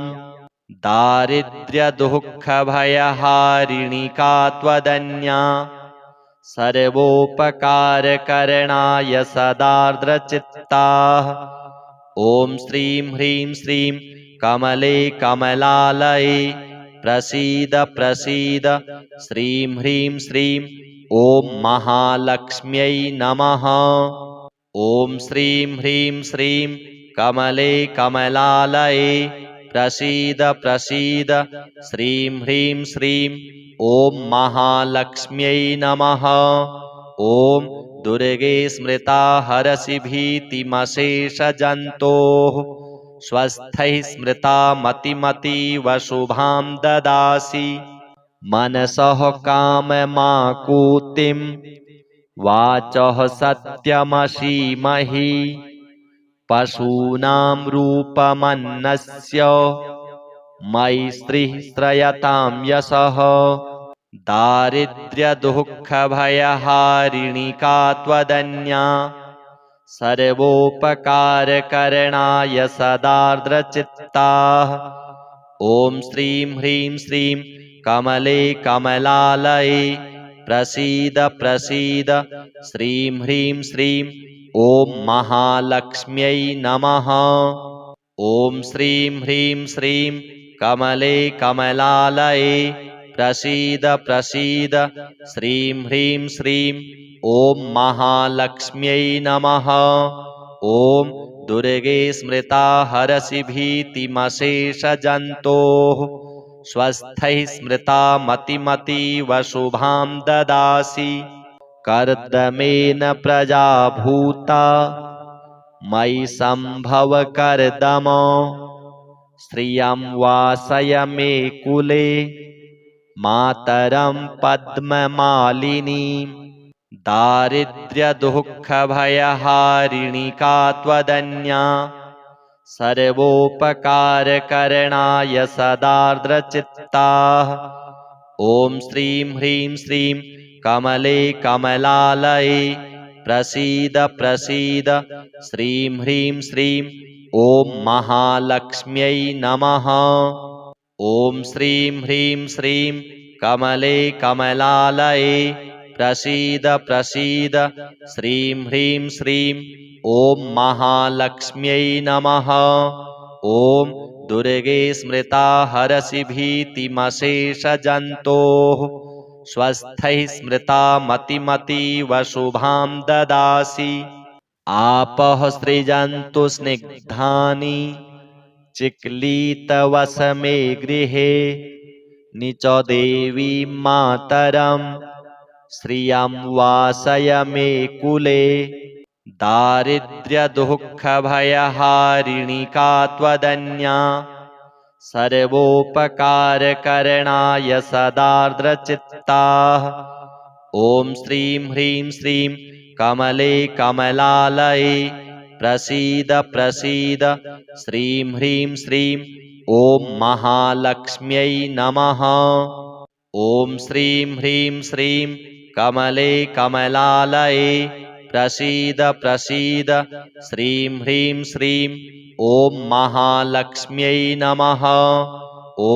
दारिद्र्यदुःखभयहारिणी का त्वदन्या सर्वोपकारकरणाय सदार्द्रचित्ताः। ॐ श्रीं ह्रीं श्रीं कमले कमलालये प्रसीद प्रसीद श्रीं ह्रीं श्रीं ॐ महालक्ष्म्यै नमः। ॐ श्रीं ह्रीं श्रीं कमले कमलालये प्रसीद प्रसीद श्रीं ह्रीं श्रीं ॐ महालक्ष्म्यै नमः। ॐ दुर्गे स्मृता हरसि भीतिमशेषजन्तोः स्वस्थैः स्मृता मतिमतीव शुभां ददासि। मनसः काममाकुतिं वाचः सत्यमसीमहि पशूनां रूपमन्नस्य मयि स्त्रीः श्रयतां यशः। दारिद्र्यदुःखभयहारिणी का त्वदन्या सर्वोपकारकरणाय सदार्द्रचित्ताः। ॐ श्रीं ह्रीं श्रीं कमले कमलालये प्रसीद प्रसीद श्रीं ह्रीं श्रीं ॐ महालक्ष्म्यै नमः। ॐ श्रीं ह्रीं श्रीं कमले कमलालये प्रसीद प्रसीद श्रीं ह्रीं श्रीं ॐ महालक्ष्म्यै नमः। ॐ दुर्गे स्मृता हरसि भीतिमशेषजन्तोः स्वस्थैः स्मृता मतिमतीव शुभां ददासि। कर्दमेन प्रजा भूता मयि सम्भव कर्दम श्रियं वासय मे कुले मातरं पद्ममालिनीं। दारिद्र्यदुःखभयहारिणी का त्वदन्या सर्वोपकारकरणाय सदार्द्रचित्ताः। ॐ श्रीं ह्रीं श्रीं कमले कमलालये प्रसीद प्रसीद श्रीं ह्रीं श्रीं ॐ महालक्ष्म्यै नमः। ॐ श्रीं ह्रीं श्रीं कमले कमलालये प्रसीद प्रसीद श्रीं ह्रीं श्रीं ॐ महालक्ष्म्यै नमः। ॐ दुर्गे स्मृता हरसि भीतिमशेषजन्तोः स्वस्थैः स्मृता मतिमतीव शुभां ददासि। आपः सृजन्तु स्निग्धानि चिक्लीतवसमे गृहे निच देवीं मातरं श्रियं वासय मे कुले। दारिद्र्यदुःखभयहारिणी का त्वदन्या सर्वोपकारकरणाय सदार्द्रचित्ताः। ॐ श्रीं ह्रीं श्रीं कमले कमलालये प्रसीद प्रसीद श्रीं ह्रीं श्रीं ॐ महालक्ष्म्यै नमः। ॐ श्रीं ह्रीं श्रीं कमले कमलालये प्रसीद प्रसीद श्रीं ह्रीं श्रीं ॐ महालक्ष्म्यै नमः। ॐ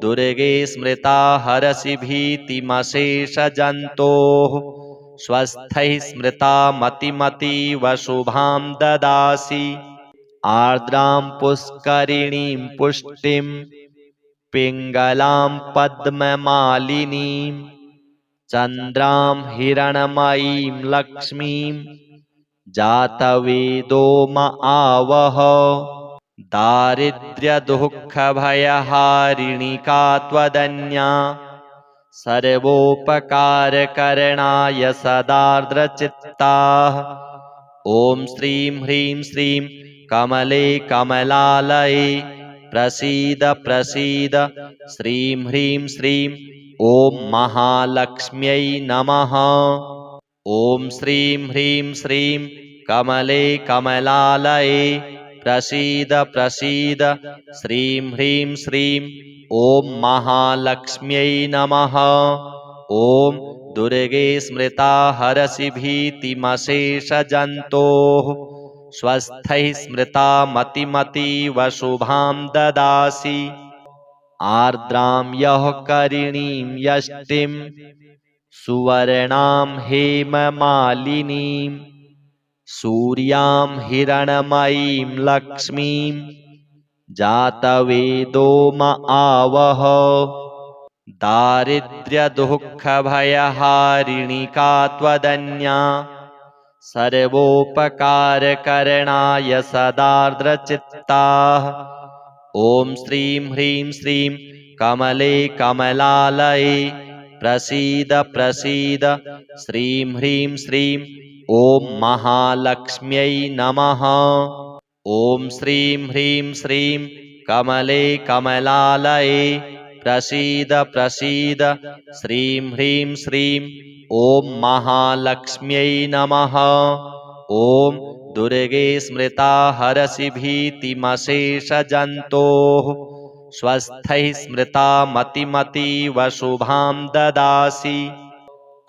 दुर्गे स्मृता हरसि भीतिमशेषजन्तोः स्वस्थैः स्मृता मतिमतीव शुभां ददासि। आर्द्रां पुष्करिणीं पुष्टिं पिङ्गलां पद्ममालिनीं चन्द्रां हिरण्मयीं लक्ष्मीं जातवेदो म आवह। दारिद्र्यदुःखभयहारिणी का त्वदन्या सर्वोपकारकरणाय सदार्द्रचित्ताः। ॐ श्रीं ह्रीं श्रीं कमले कमलालये प्रसीद प्रसीद श्रीं ह्रीं श्रीं ॐ महालक्ष्म्यै नमः। ॐ श्रीं ह्रीं श्रीं कमले कमलालये प्रसीद प्रसीद श्रीं ह्रीं श्रीं ॐ महालक्ष्म्यै नमः। ॐ दुर्गे स्मृता हरसि भीतिमशेषजन्तोः स्वस्थैः स्मृता मतिमतीव शुभां ददासि। आर्द्रां यः करिणीं यष्टिं सुवर्णां हेममालिनीं सूर्यां हिरण्मयीं लक्ष्मीं जातवेदो म आवह। दारिद्र्यदुःखभयहारिणी का त्वदन्या सर्वोपकारकरणाय सदार्द्रचित्ताः। ॐ श्रीं ह्रीं श्रीं कमले कमलालये प्रसीद प्रसीद श्रीं ह्रीं श्रीं ॐ महालक्ष्म्यै नमः। ॐ श्रीं ह्रीं श्रीं कमले कमलालये प्रसीद प्रसीद श्रीं ह्रीं श्रीं ॐ महालक्ष्म्यै नमः। ॐ दुर्गे स्मृता हरसि भीतिमशेषजन्तोः स्वस्थैः स्मृता मतिमतीव शुभां ददासि।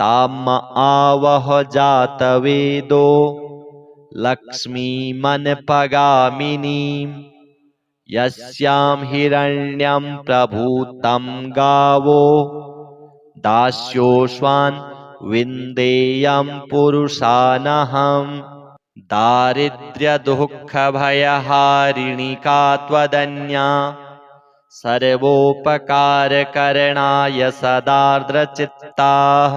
ताम आवह जातवेदो लक्ष्मीमनपगामिनीम् यस्यां हिरण्यं प्रभूतं गावो दास्योऽश्वान् विन्देयं पुरुषानहम् दारिद्र्यदुःखभयहारिणि का त्वदन्या सर्वोपकारकरणाय सदार्द्रचित्ताः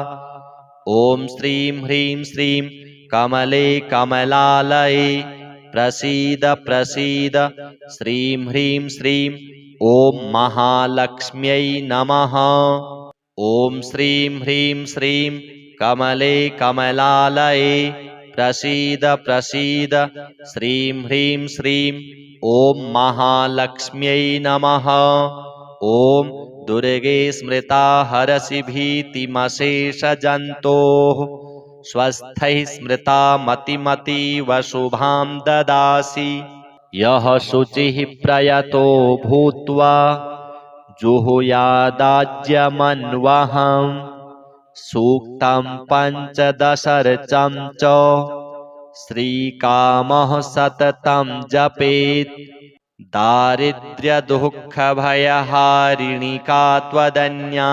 ॐ श्रीं ह्रीं श्रीं कमले कमलालये प्रसीद प्रसीद श्रीं ह्रीं श्रीं ॐ महालक्ष्म्यै नमः ॐ श्रीं ह्रीं श्रीं कमले कमलालये प्रसीद प्रसीद श्रीं ह्रीं श्रीं ॐ महालक्ष्म्यै नमः ॐ दुर्गे स्मृता हरसि भीतिमशेषजन्तोः स्वस्थैः स्मृता मतिमतीव शुभां ददासि यः शुचिः प्रयतो भूत्वा जुहुयादाज्यमन्वहम् सूक्तं पञ्चदशर्चं च श्रीकामः सततं जपेत् दारिद्र्यदुःखभयहारिणि का त्वदन्या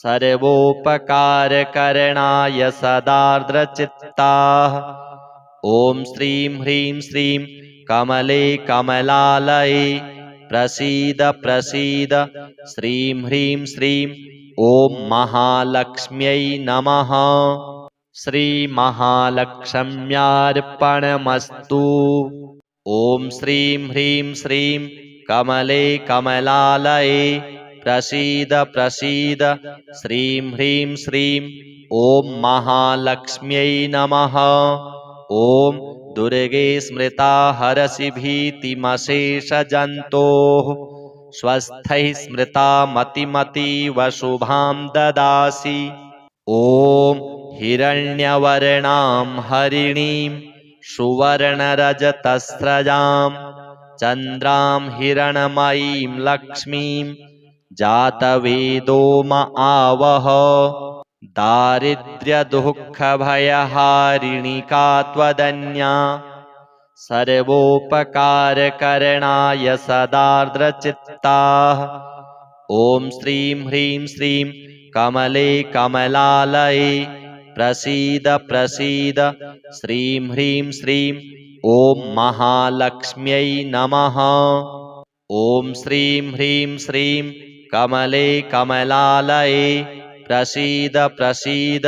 सर्वोपकारकरणाय सदार्द्रचित्ताः ॐ श्रीं ह्रीं श्रीं कमले कमलालये प्रसीद प्रसीद श्रीं ह्रीं श्रीं ॐ महालक्ष्म्यै नमः श्रीमहालक्ष्म्यार्पणमस्तु ॐ श्रीं ह्रीं श्रीं कमले कमलालये प्रसीद प्रसीद श्रीं ह्रीं श्रीं ॐ महालक्ष्म्यै नमः ॐ दुर्गे स्मृता हरसि भीतिमशेषजन्तोः स्वस्थैः स्मृता मतिमतीव शुभां ददासि ॐ हिरण्यवर्णां हरिणीं सुवर्णरजतस्रजां चन्द्रां हिरणमयीं लक्ष्मीं जातवेदो म आवह दारिद्र्यदुःखभयहारिणि का त्वदन्या सर्वोपकारकरणाय सदार्द्रचित्ताः ॐ श्रीं ह्रीं श्रीं कमले कमलालये प्रसीद प्रसीद श्रीं ह्रीं श्रीं ॐ महालक्ष्म्यै नमः ॐ श्रीं ह्रीं श्रीं कमले कमलालये प्रसीद प्रसीद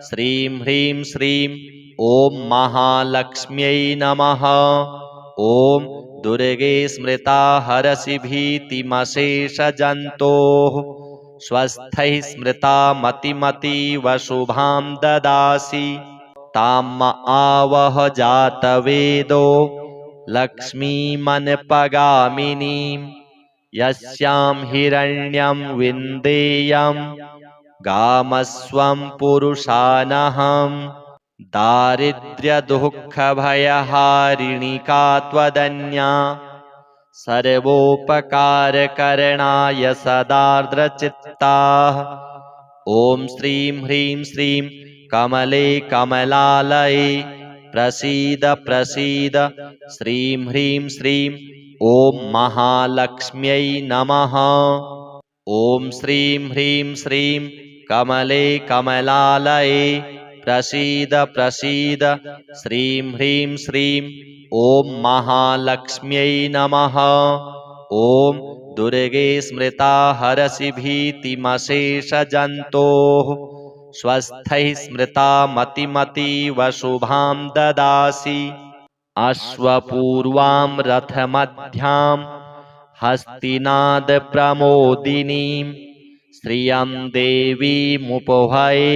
श्रीं ह्रीं श्रीं ॐ महालक्ष्म्यै नमः ॐ दुर्गे स्मृता हरसि भीतिमशेषजन्तोः स्वस्थैः स्मृता मतिमतीव शुभां ददासि ताम् आवह जातवेदो लक्ष्मीमनपगामिनीं यस्यां हिरण्यं विन्देयं गामस्वं पुरुषानहम् दारिद्र्यदुःखभयहारिणि का त्वदन्या सर्वोपकारकरणाय सदार्द्रचित्ताः ॐ श्रीं ह्रीं श्रीं कमले कमलालये प्रसीद प्रसीद श्रीं ह्रीं श्रीं ॐ महालक्ष्म्यै नमः ॐ श्रीं ह्रीं श्रीं कमले कमलालये प्रसीद प्रसीद श्रीं ह्रीं श्रीं ॐ महालक्ष्म्यै नमः ॐ दुर्गे स्मृता हरसि भीतिमशेषजन्तोः स्वस्थैः स्मृता मतिमतीव शुभां ददासि अश्वपूर्वां रथमध्यां हस्तिनादप्रमोदिनीं श्रियं देवीमुपभये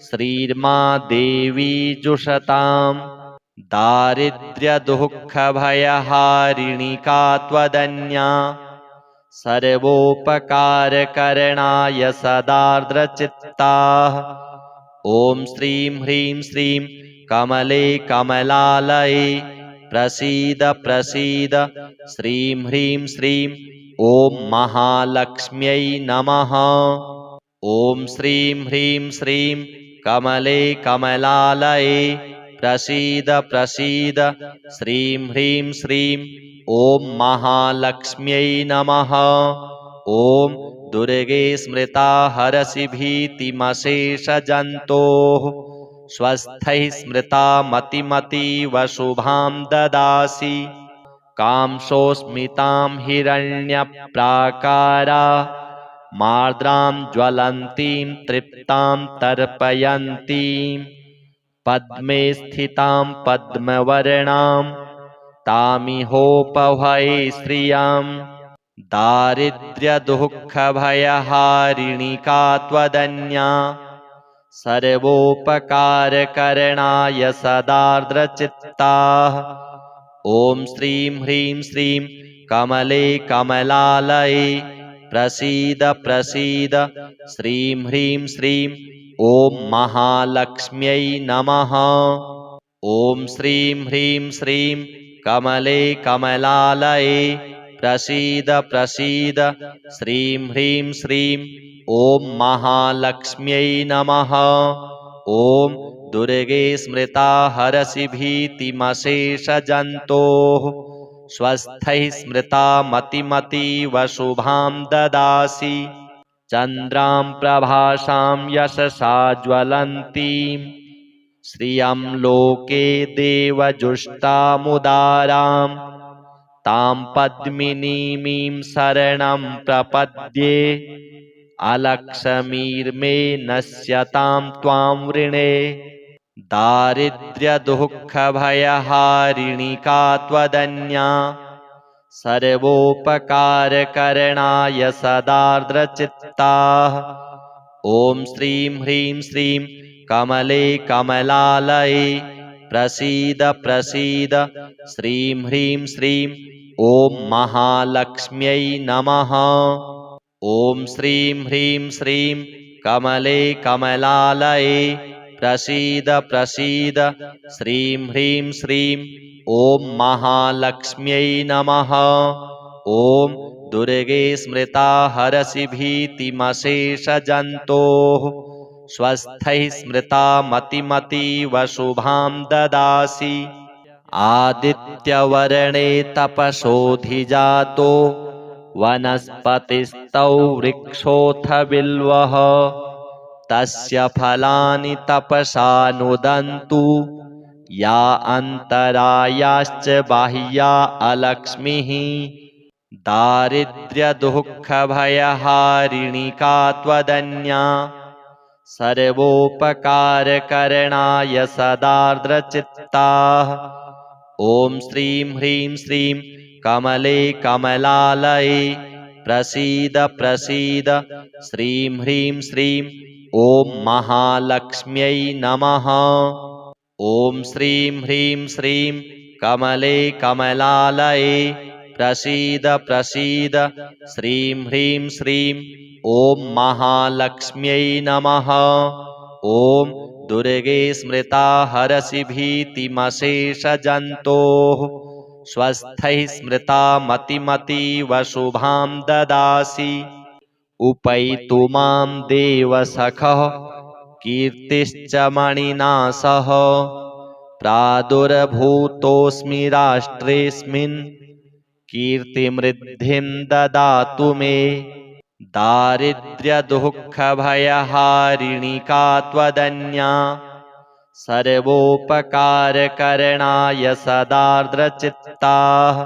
श्रीर्मा देवी जुषतां दारिद्र्यदुःखभयहारिणि का त्वदन्या सर्वोपकारकरणाय सदार्द्रचित्ताः ॐ श्रीं ह्रीं श्रीं कमले कमलालये प्रसीद प्रसीद श्रीं ह्रीं श्रीं ॐ महालक्ष्म्यै नमः ॐ श्रीं ह्रीं श्रीं कमले कमलालये प्रसीद प्रसीद श्रीं ह्रीं श्रीं ॐ महालक्ष्म्यै नमः। ॐ दुर्गे स्मृता हरसि भीतिमशेषजन्तोः स्वस्थैः स्मृता मतिमतीव शुभां ददासि। कांसोऽस्मितां हिरण्यप्राकारा मार्द्रां ज्वलन्तीं तृप्तां तर्पयन्तीं पद्मे स्थितां पद्मवर्णां तामिहोपभये श्रियं दारिद्र्यदुःखभयहारिणिका त्वदन्या सर्वोपकारकरणाय सदार्द्रचित्ताः। ॐ श्रीं ह्रीं श्रीं कमले कमलालये प्रसीद प्रसीद श्रीं ह्रीं श्रीं ॐ महालक्ष्म्यै नमः। ॐ श्रीं ह्रीं श्रीं कमले कमलालये प्रसीद प्रसीद श्रीं ह्रीं श्रीं ॐ महालक्ष्म्यै नमः। ॐ दुर्गे स्मृता हरसि भीतिमशेषजन्तोः स्वस्थैः स्मृता मतिमतीव शुभां ददासि। चन्द्रां प्रभासां यशसा ज्वलन्तीं श्रियं लोके देवजुष्टामुदारां तां पद्मिनीमीं शरणं प्रपद्ये अलक्ष्मीर्मे नश्यतां त्वां वृणे दारिद्र्यदुःखभयहारिणिका त्वदन्या सर्वोपकारकरणाय सदार्द्रचित्ताः। ॐ श्रीं ह्रीं श्रीं कमले कमलालये प्रसीद प्रसीद श्रीं ह्रीं श्रीं ॐ महालक्ष्म्यै नमः। ॐ श्रीं ह्रीं श्रीं कमले कमलालये प्रसीद प्रसीद श्रीं ह्रीं श्रीं ॐ महालक्ष्म्यै नमः। ॐ दुर्गे स्मृता हरसि भीतिमशेषजन्तोः स्वस्थैः स्मृता मतिमतीव शुभां ददासि। आदित्यवर्णे तपसोऽधिजातो वनस्पतिस्तौ वृक्षोऽथ बिल्वः तस्य फलानि तपसा नुदन्तु या अन्तरायाश्च बाह्या अलक्ष्मीः दारिद्र्यदुःखभयहारिणिका त्वदन्या सर्वोपकारकरणाय सदार्द्रचित्ताः। ॐ श्रीं ह्रीं श्रीं कमले कमलालये प्रसीद प्रसीद श्रीं ह्रीं श्रीं ॐ महालक्ष्म्यै नमः। ॐ श्रीं ह्रीं श्रीं कमले कमलालये प्रसीद प्रसीद श्रीं ह्रीं श्रीं ॐ महालक्ष्म्यै नमः। ॐ दुर्गे स्मृता हरसि भीतिमशेषजन्तोः स्वस्थैः स्मृता मतिमतीव शुभां ददासि। उपैतु मां देवसखः कीर्तिश्च मणिना सह प्रादुर्भूतोऽस्मि राष्ट्रेऽस्मिन् कीर्तिमृद्धिं ददातु मे दारिद्र्यदुःखभयहारिणिका त्वदन्या सर्वोपकारकरणाय सदार्द्रचित्ताः।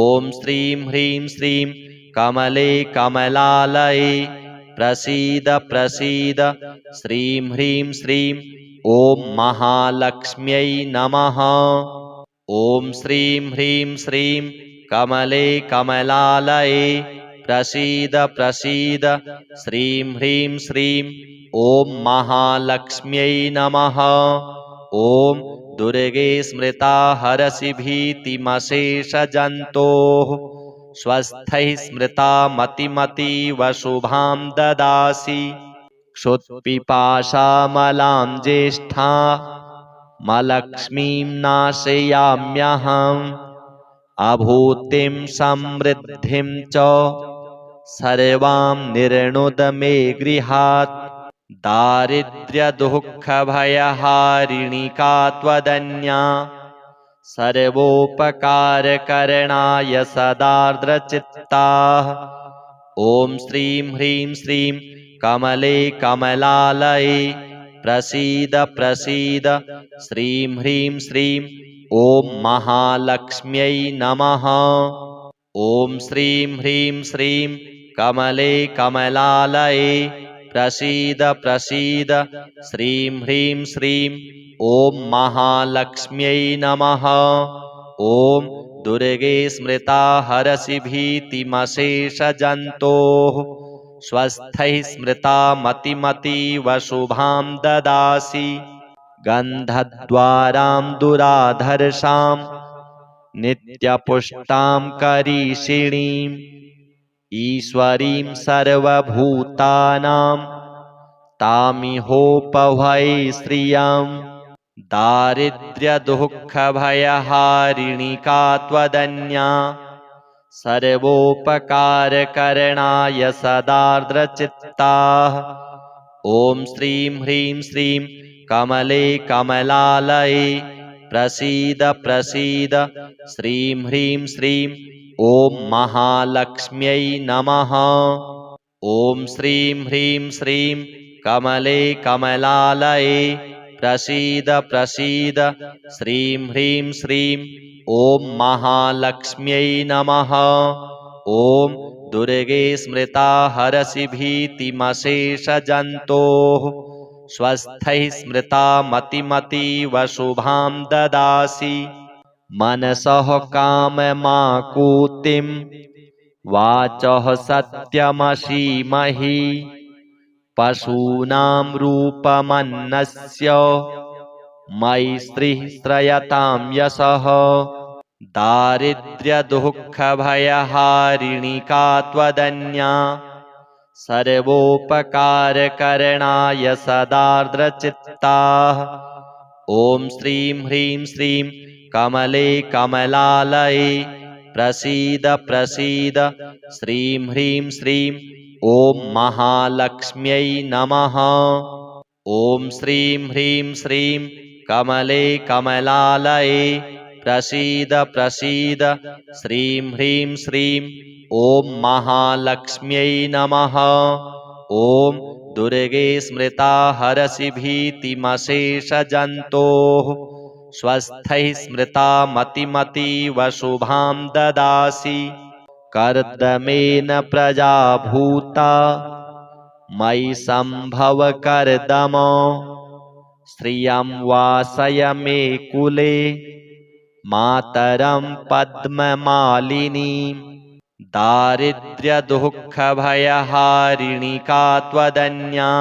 ॐ श्रीं ह्रीं श्रीं कमले कमलालये प्रसीद प्रसीद श्रीं ह्रीं श्रीं ॐ महालक्ष्म्यै नमः। ॐ श्रीं ह्रीं श्रीं कमले कमलालये प्रसीद प्रसीद श्रीं ह्रीं श्रीं ॐ महालक्ष्म्यै नमः। ॐ दुर्गे स्मृता हरसि भीतिमशेषजन्तोः स्वस्थैः स्मृता मतिमतीव शुभां ददासि। क्षुत्पिपासामलां ज्येष्ठा मलक्ष्मीं नाशयाम्यहम् अभूतिं समृद्धिं च सर्वां निर्णुद मे गृहात् दारिद्र्यदुःखभयहारिणि का त्वदन्या सर्वोपकारकरणाय सदार्द्रचित्ताः। ॐ श्रीं ह्रीं श्रीं कमले कमलालये प्रसीद प्रसीद श्रीं ह्रीं श्रीं ॐ महालक्ष्म्यै नमः। ॐ श्रीं ह्रीं श्रीं कमले कमलालये प्रसीद प्रसीद श्रीं ह्रीं श्रीं ॐ महालक्ष्म्यै नमः। ॐ दुर्गे स्मृता हरसि भीतिमशेषजन्तोः स्वस्थैः स्मृता मतिमतीव शुभां ददासि। गन्धद्वारां दुराधर्षां नित्यपुष्टां करीषिणीम् ईश्वरीं सर्वभूतानां तामिहोपभये श्रियम्। दारिद्र्यदुःखभयहारिणि का त्वदन्या सर्वोपकारकरणाय सदार्द्रचित्ताः। ॐ श्रीं ह्रीं श्रीं कमले कमलालये प्रसीद प्रसीद श्रीं ह्रीं श्रीं ॐ महालक्ष्म्यै नमः। ॐ श्रीं ह्रीं श्रीं कमले कमलालये प्रसीद प्रसीद श्रीं ह्रीं श्रीं ॐ महालक्ष्म्यै नमः। ॐ दुर्गे स्मृता हरसि भीतिमशेषजन्तोः स्वस्थैः स्मृता मतिमतीव शुभां ददासि। मनसः काममाकुतिं वाचः सत्यमसीमहि पशूनां रूपमन्नस्य मयि स्त्रीः श्रयतां यशः। दारिद्र्यदुःखभयहारिणि का त्वदन्या सर्वोपकारकरणाय सदार्द्रचित्ताः। ॐ श्रीं ह्रीं श्रीं कमले कमलालये प्रसीद प्रसीद श्रीं ह्रीं श्रीं ॐ महालक्ष्म्यै नमः। ॐ श्रीं ह्रीं श्रीं कमले कमलालये प्रसीद प्रसीद श्रीं ह्रीं श्रीं ॐ महालक्ष्म्यै नमः। ॐ दुर्गे स्मृता हरसि भीतिमशेषजन्तोः स्वस्थैः स्मृता मतिमतीव शुभां ददासि। कर्दमेन प्रजा भूता मयि सम्भव कर्दम श्रियं वासय मे कुले मातरं पद्ममालिनीं। दारिद्र्यदुःखभयहारिणि का त्वदन्या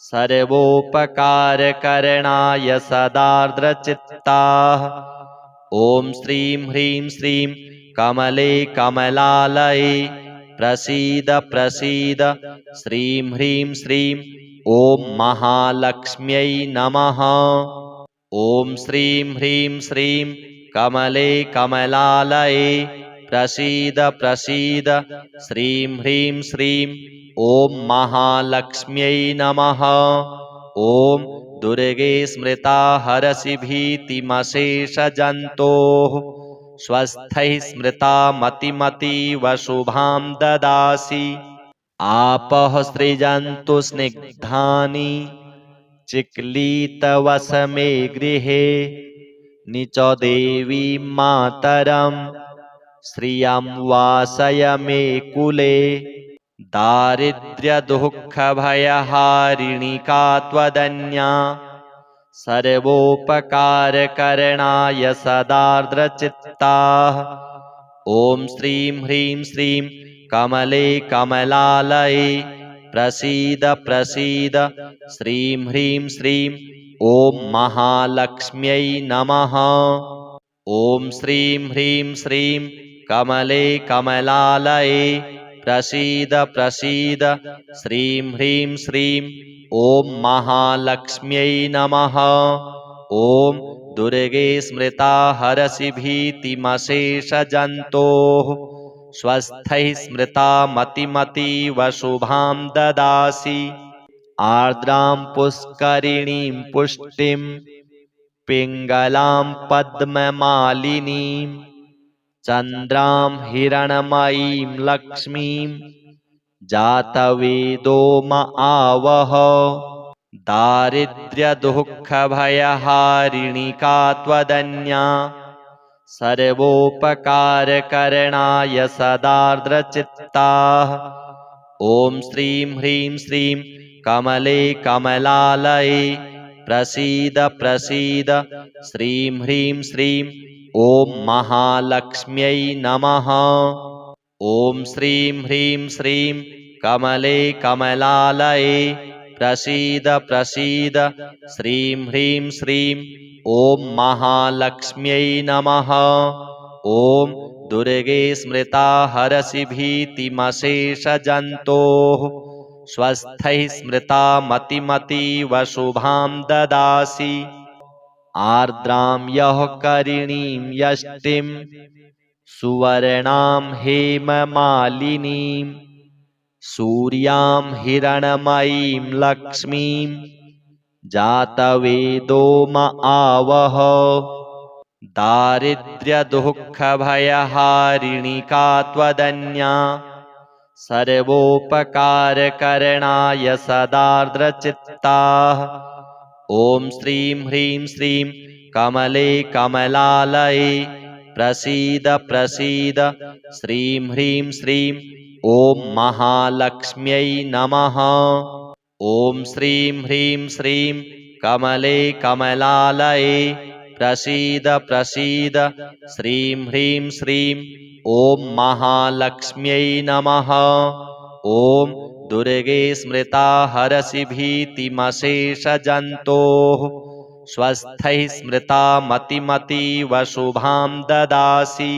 सर्वोपकारकरणाय सदार्द्रचित्ताः। ॐ श्रीं ह्रीं श्रीं कमले कमलालये प्रसीद प्रसीद श्रीं ह्रीं श्रीं ॐ महालक्ष्म्यै नमः। ॐ श्रीं ह्रीं श्रीं कमले कमलालये प्रसीद प्रसीद श्रीं ह्रीं श्रीं ॐ महालक्ष्म्यै नमः। ॐ दुर्गे स्मृता हरसि भीतिमशेषजन्तोः स्वस्थैः स्मृता मतिमतीव शुभां ददासि। आपः सृजन्तु स्निग्धानि चिक्लीतवसमे गृहे निच देवीं मातरं श्रियं वासय मे कुले। दारिद्र्यदुःखभयहारिणि का त्वदन्या सर्वोपकारकरणाय सदार्द्रचित्ताः। ॐ श्रीं ह्रीं श्रीं कमले कमलालये प्रसीद प्रसीद श्रीं ह्रीं श्रीं ॐ महालक्ष्म्यै नमः। ॐ श्रीं ह्रीं श्रीं कमले कमलालये प्रसीद प्रसीद श्रीं ह्रीं श्रीं ॐ महालक्ष्म्यै नमः। ॐ दुर्गे स्मृता हरसि भीतिमशेषजन्तोः स्वस्थैः स्मृता मतिमतीव शुभां ददासि। आर्द्रां पुष्करिणीं पुष्टिं पिङ्गलां पद्ममालिनीं चन्द्रां हिरणमयीं लक्ष्मीं जातवेदो म आवह दारिद्र्यदुःखभयहारिणि का त्वदन्या सर्वोपकारकरणाय सदार्द्रचित्ताः ॐ श्रीं ह्रीं श्रीं कमले कमलालये प्रसीद प्रसीद श्रीं ह्रीं श्रीं ॐ महालक्ष्म्यै नमः ॐ श्रीं ह्रीं श्रीं कमले कमलालये प्रसीद प्रसीद श्रीं ह्रीं श्रीं ॐ महालक्ष्म्यै नमः ॐ दुर्गे स्मृता हरसि भीतिमशेषजन्तोः स्वस्थैः स्मृता मतिमतीव शुभां ददासि आर्द्रां यः करिणीं यष्टिं सुवर्णां हेममालिनीं सूर्यां हिरणमयीं लक्ष्मीं जातवेदो म आवह दारिद्र्यदुःखभयहारिणि का त्वदन्या सर्वोपकारकरणाय सदार्द्रचित्ताः ॐ श्रीं ह्रीं श्रीं कमले कमलालये प्रसीद प्रसीद श्रीं ह्रीं श्रीं ॐ महालक्ष्म्यै नमः ॐ श्रीं ह्रीं श्रीं कमले कमलालये प्रसीद प्रसीद श्रीं ह्रीं श्रीं ॐ महालक्ष्म्यै नमः ॐ दुर्गे स्मृता हरसि भीतिमशेषजन्तोः स्वस्थैः स्मृता मतिमतीव शुभां ददासि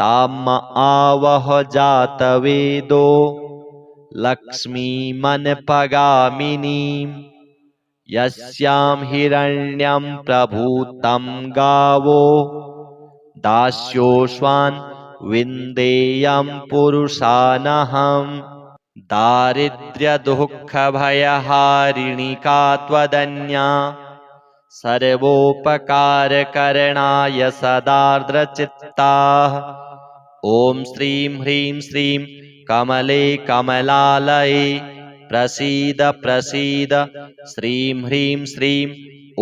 ताम् आवह जातवेदो लक्ष्मीमनपगामिनीं यस्यां हिरण्यं प्रभूतं गावो दास्योऽश्वान् विन्देयं पुरुषानहं दारिद्र्यदुःखभयहारिणि का त्वदन्या सर्वोपकारकरणाय सदार्द्रचित्ताः ॐ श्रीं ह्रीं श्रीं कमले कमलालये प्रसीद प्रसीद श्रीं ह्रीं श्रीं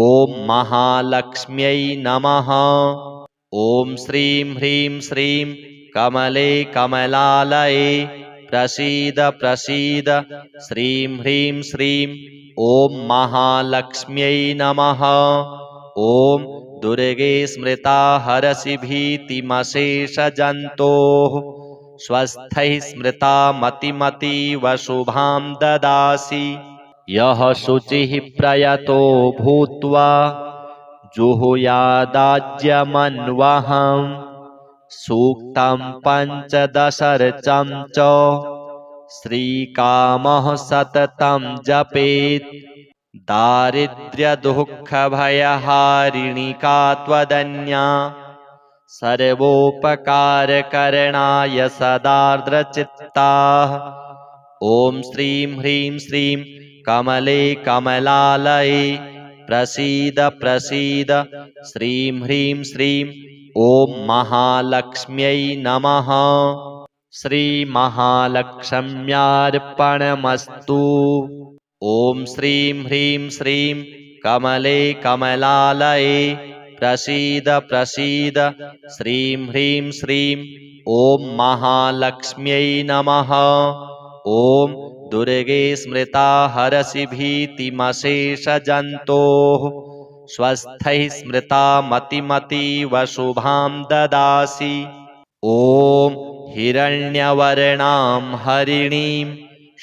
ॐ महालक्ष्म्यै नमः ॐ श्रीं ह्रीं श्रीं कमले कमलालये प्रसीद प्रसीद श्रीं ह्रीं श्रीं ॐ महालक्ष्म्यै नमः ॐ दुर्गे स्मृता हरसि भीतिमशेषजन्तोः स्वस्थैः स्मृता मतिमतीव शुभां ददासि यः शुचिः प्रयतो भूत्वा जुहुयादाज्यमन्वहं सूक्तं पञ्चदशर्चं च श्रीकामः सततं जपेत् दारिद्र्यदुःखभयहारिणि का त्वदन्या सर्वोपकारकरणाय सदार्द्रचित्ताः ॐ श्रीं ह्रीं श्रीं कमले कमलालये प्रसीद प्रसीद श्रीं ह्रीं श्रीं ॐ महालक्ष्म्यै नमः श्रीमहालक्ष्म्यार्पणमस्तु ॐ श्रीं ह्रीं श्रीं कमले कमलालये प्रसीद प्रसीद श्रीं ह्रीं श्रीं ॐ महालक्ष्म्यै नमः ॐ दुर्गे स्मृता हरसि भीतिमशेषजन्तोः स्वस्थैः स्मृता मतिमतीव शुभां ददासि ॐ हिरण्यवर्णां हरिणीं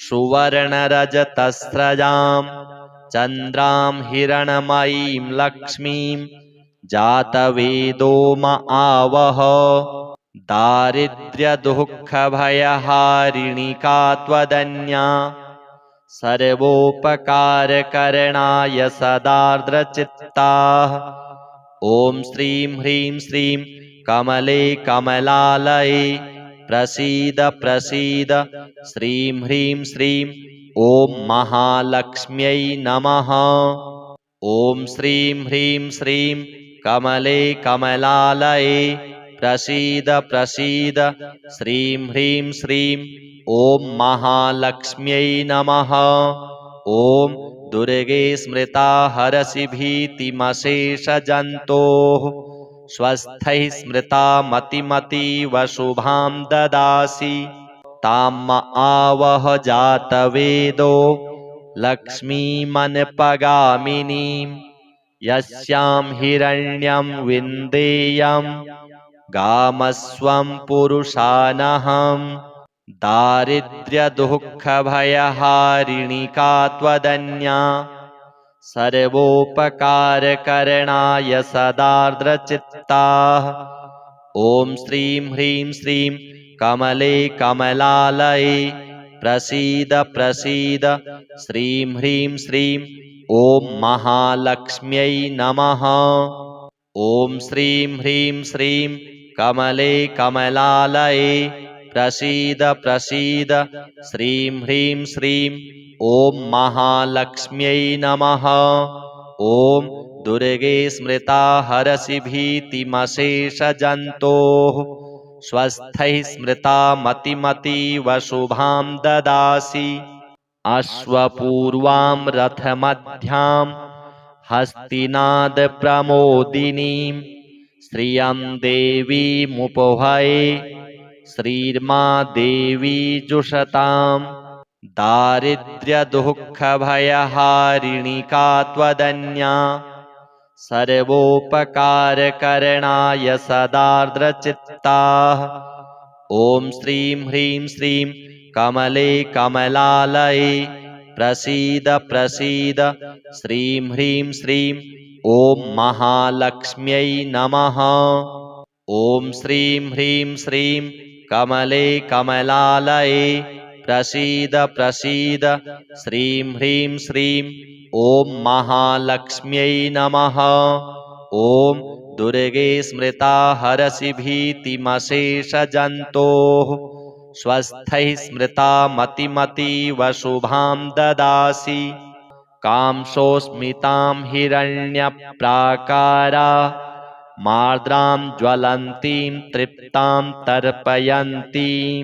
सुवर्णरजतस्रजां चन्द्रां हिरणमयीं लक्ष्मीं जातवेदो म आवह दारिद्र्यदुःखभयहारिणि का त्वदन्या सर्वोपकारकरणाय सदार्द्रचित्ताः ॐ श्रीं ह्रीं श्रीं कमले कमलालये प्रसीद प्रसीद श्रीं ह्रीं श्रीं ॐ महालक्ष्म्यै नमः। ॐ श्रीं ह्रीं श्रीं कमले कमलालये प्रसीद प्रसीद श्रीं ह्रीं श्रीं ॐ महालक्ष्म्यै नमः। ॐ दुर्गे स्मृता हरसि भीतिमशेषजन्तोः स्वस्थैः स्मृता मतिमतीव शुभां ददासि ताम् आवह जातवेदो लक्ष्मीमनपगामिनीं यस्यां हिरण्यं विन्देयं गामस्वं पुरुषानहं दारिद्र्यदुःखभयहारिणि का त्वदन्या सर्वोपकारकरणाय सदार्द्रचित्ताः। ॐ श्रीं ह्रीं श्रीं कमले कमलालये प्रसीद प्रसीद श्रीं ह्रीं श्रीं ॐ महालक्ष्म्यै नमः। ॐ श्रीं ह्रीं श्रीं कमले कमलालये प्रसीद प्रसीद श्रीं ह्रीं श्रीं ॐ महालक्ष्म्यै नमः। ॐ दुर्गे स्मृता हरसि भीतिमशेषजन्तोः स्वस्थैः स्मृता मतिमतीव शुभां ददासि अश्वपूर्वां रथमध्यां हस्तिनादप्रमोदिनीं श्रियं देवीमुपहये श्रीर्मा देवी जुषताम् दारिद्र्यदुःखभयहारिणि का त्वदन्या सर्वोपकारकरणाय सदार्द्रचित्ताः। ॐ श्रीं ह्रीं श्रीं कमले कमलालये प्रसीद प्रसीद श्रीं ह्रीं श्रीं ॐ महालक्ष्म्यै नमः। ॐ श्रीं ह्रीं श्रीं कमले कमलालये प्रसीद प्रसीद श्रीं ह्रीं श्रीं ॐ महालक्ष्म्यै नमः। ॐ दुर्गे स्मृता हरसि भीतिमशेषजन्तोः स्वस्थैः स्मृता मतिमतीव शुभां ददासि कांसोऽस्मितां हिरण्यप्राकारा मार्द्रां ज्वलन्तीं तृप्तां तर्पयन्तीं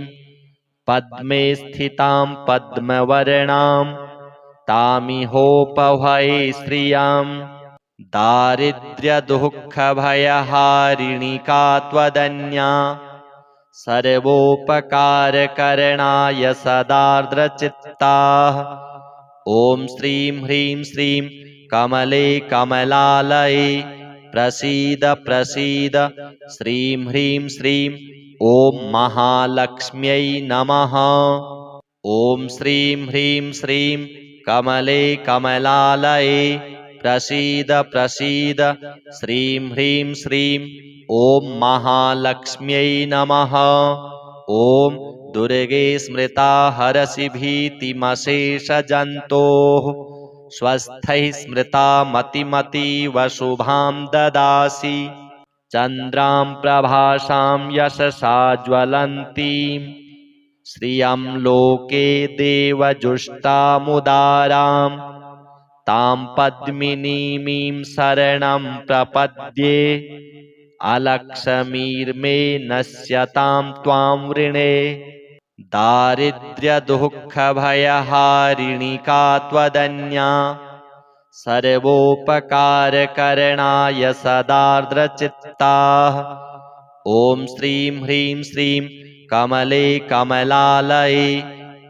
पद्मे स्थितां पद्मवर्णां तामिहोपहये श्रियं दारिद्र्यदुःखभयहारिणि का त्वदन्या सर्वोपकारकरणाय सदार्द्रचित्ताः। ॐ श्रीं ह्रीं श्रीं कमले कमलालये प्रसीद प्रसीद श्रीं ह्रीं श्रीं ॐ महालक्ष्म्यै नमः। ॐ श्रीं ह्रीं श्रीं कमले कमलालये प्रसीद प्रसीद श्रीं ह्रीं श्रीं ॐ महालक्ष्म्यै नमः। ॐ दुर्गे स्मृता हरसि भीतिमशेषजन्तोः स्वस्थैः स्मृता मतिमतीव शुभां ददासि चन्द्रां प्रभासां यशसा ज्वलन्तीं श्रियं लोके देवजुष्टामुदारां तां पद्मिनीमीं शरणं प्रपद्ये अलक्ष्मीर्मे नश्यतां त्वां वृणे दारिद्र्यदुःखभयहारिणि का त्वदन्या सर्वोपकारकरणाय सदार्द्रचित्ताः। ॐ श्रीं ह्रीं श्रीं कमले कमलालये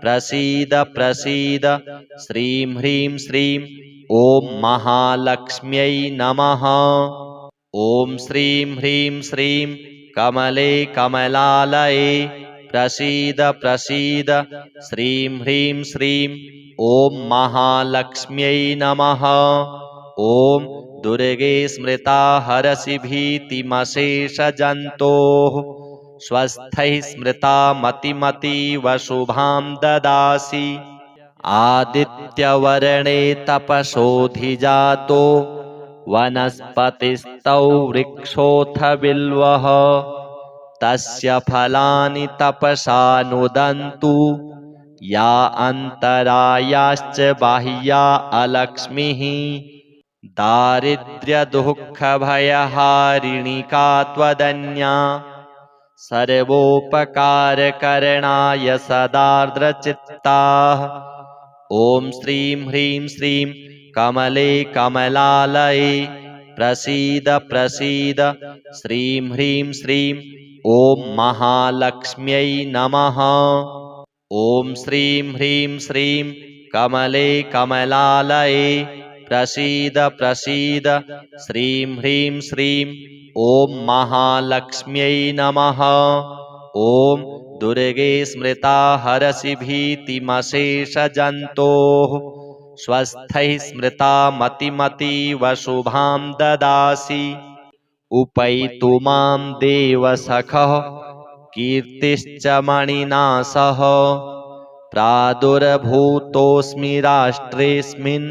प्रसीद प्रसीद श्रीं ह्रीं श्रीं ॐ महालक्ष्म्यै नमः। ॐ श्रीं ह्रीं श्रीं कमले कमलालये प्रसीद प्रसीद श्रीं ह्रीं श्रीं ॐ महालक्ष्म्यै नमः। ॐ दुर्गे स्मृता हरसि भीतिमशेषजन्तोः स्वस्थैः स्मृता मतिमतीव शुभां ददासि आदित्यवर्णे तपसोऽधिजातो वनस्पतिस्तौ वृक्षोऽथ बिल्वः तस्य फलानि तपसा नुदन्तु या अन्तरायाश्च बाह्या अलक्ष्मीः दारिद्र्यदुःखभयहारिणी का त्वदन्या सर्वोपकारकरणाय सदार्द्रचित्ताः। ॐ श्रीं ह्रीं श्रीं कमले कमलालये प्रसीद प्रसीद श्रीं ह्रीं श्रीं ॐ महालक्ष्म्यै नमः। ॐ श्रीं ह्रीं श्रीं कमले कमलालये प्रसीद प्रसीद श्रीं ह्रीं श्रीं ॐ महालक्ष्म्यै नमः। ॐ दुर्गे स्मृता हरसि भीतिमशेषजन्तोः स्वस्थैः स्मृता मतिमतीव शुभां ददासि। उपैतु मां देवसखः कीर्तिश्च मणिना सह प्रादुर्भूतोऽस्मि राष्ट्रेऽस्मिन्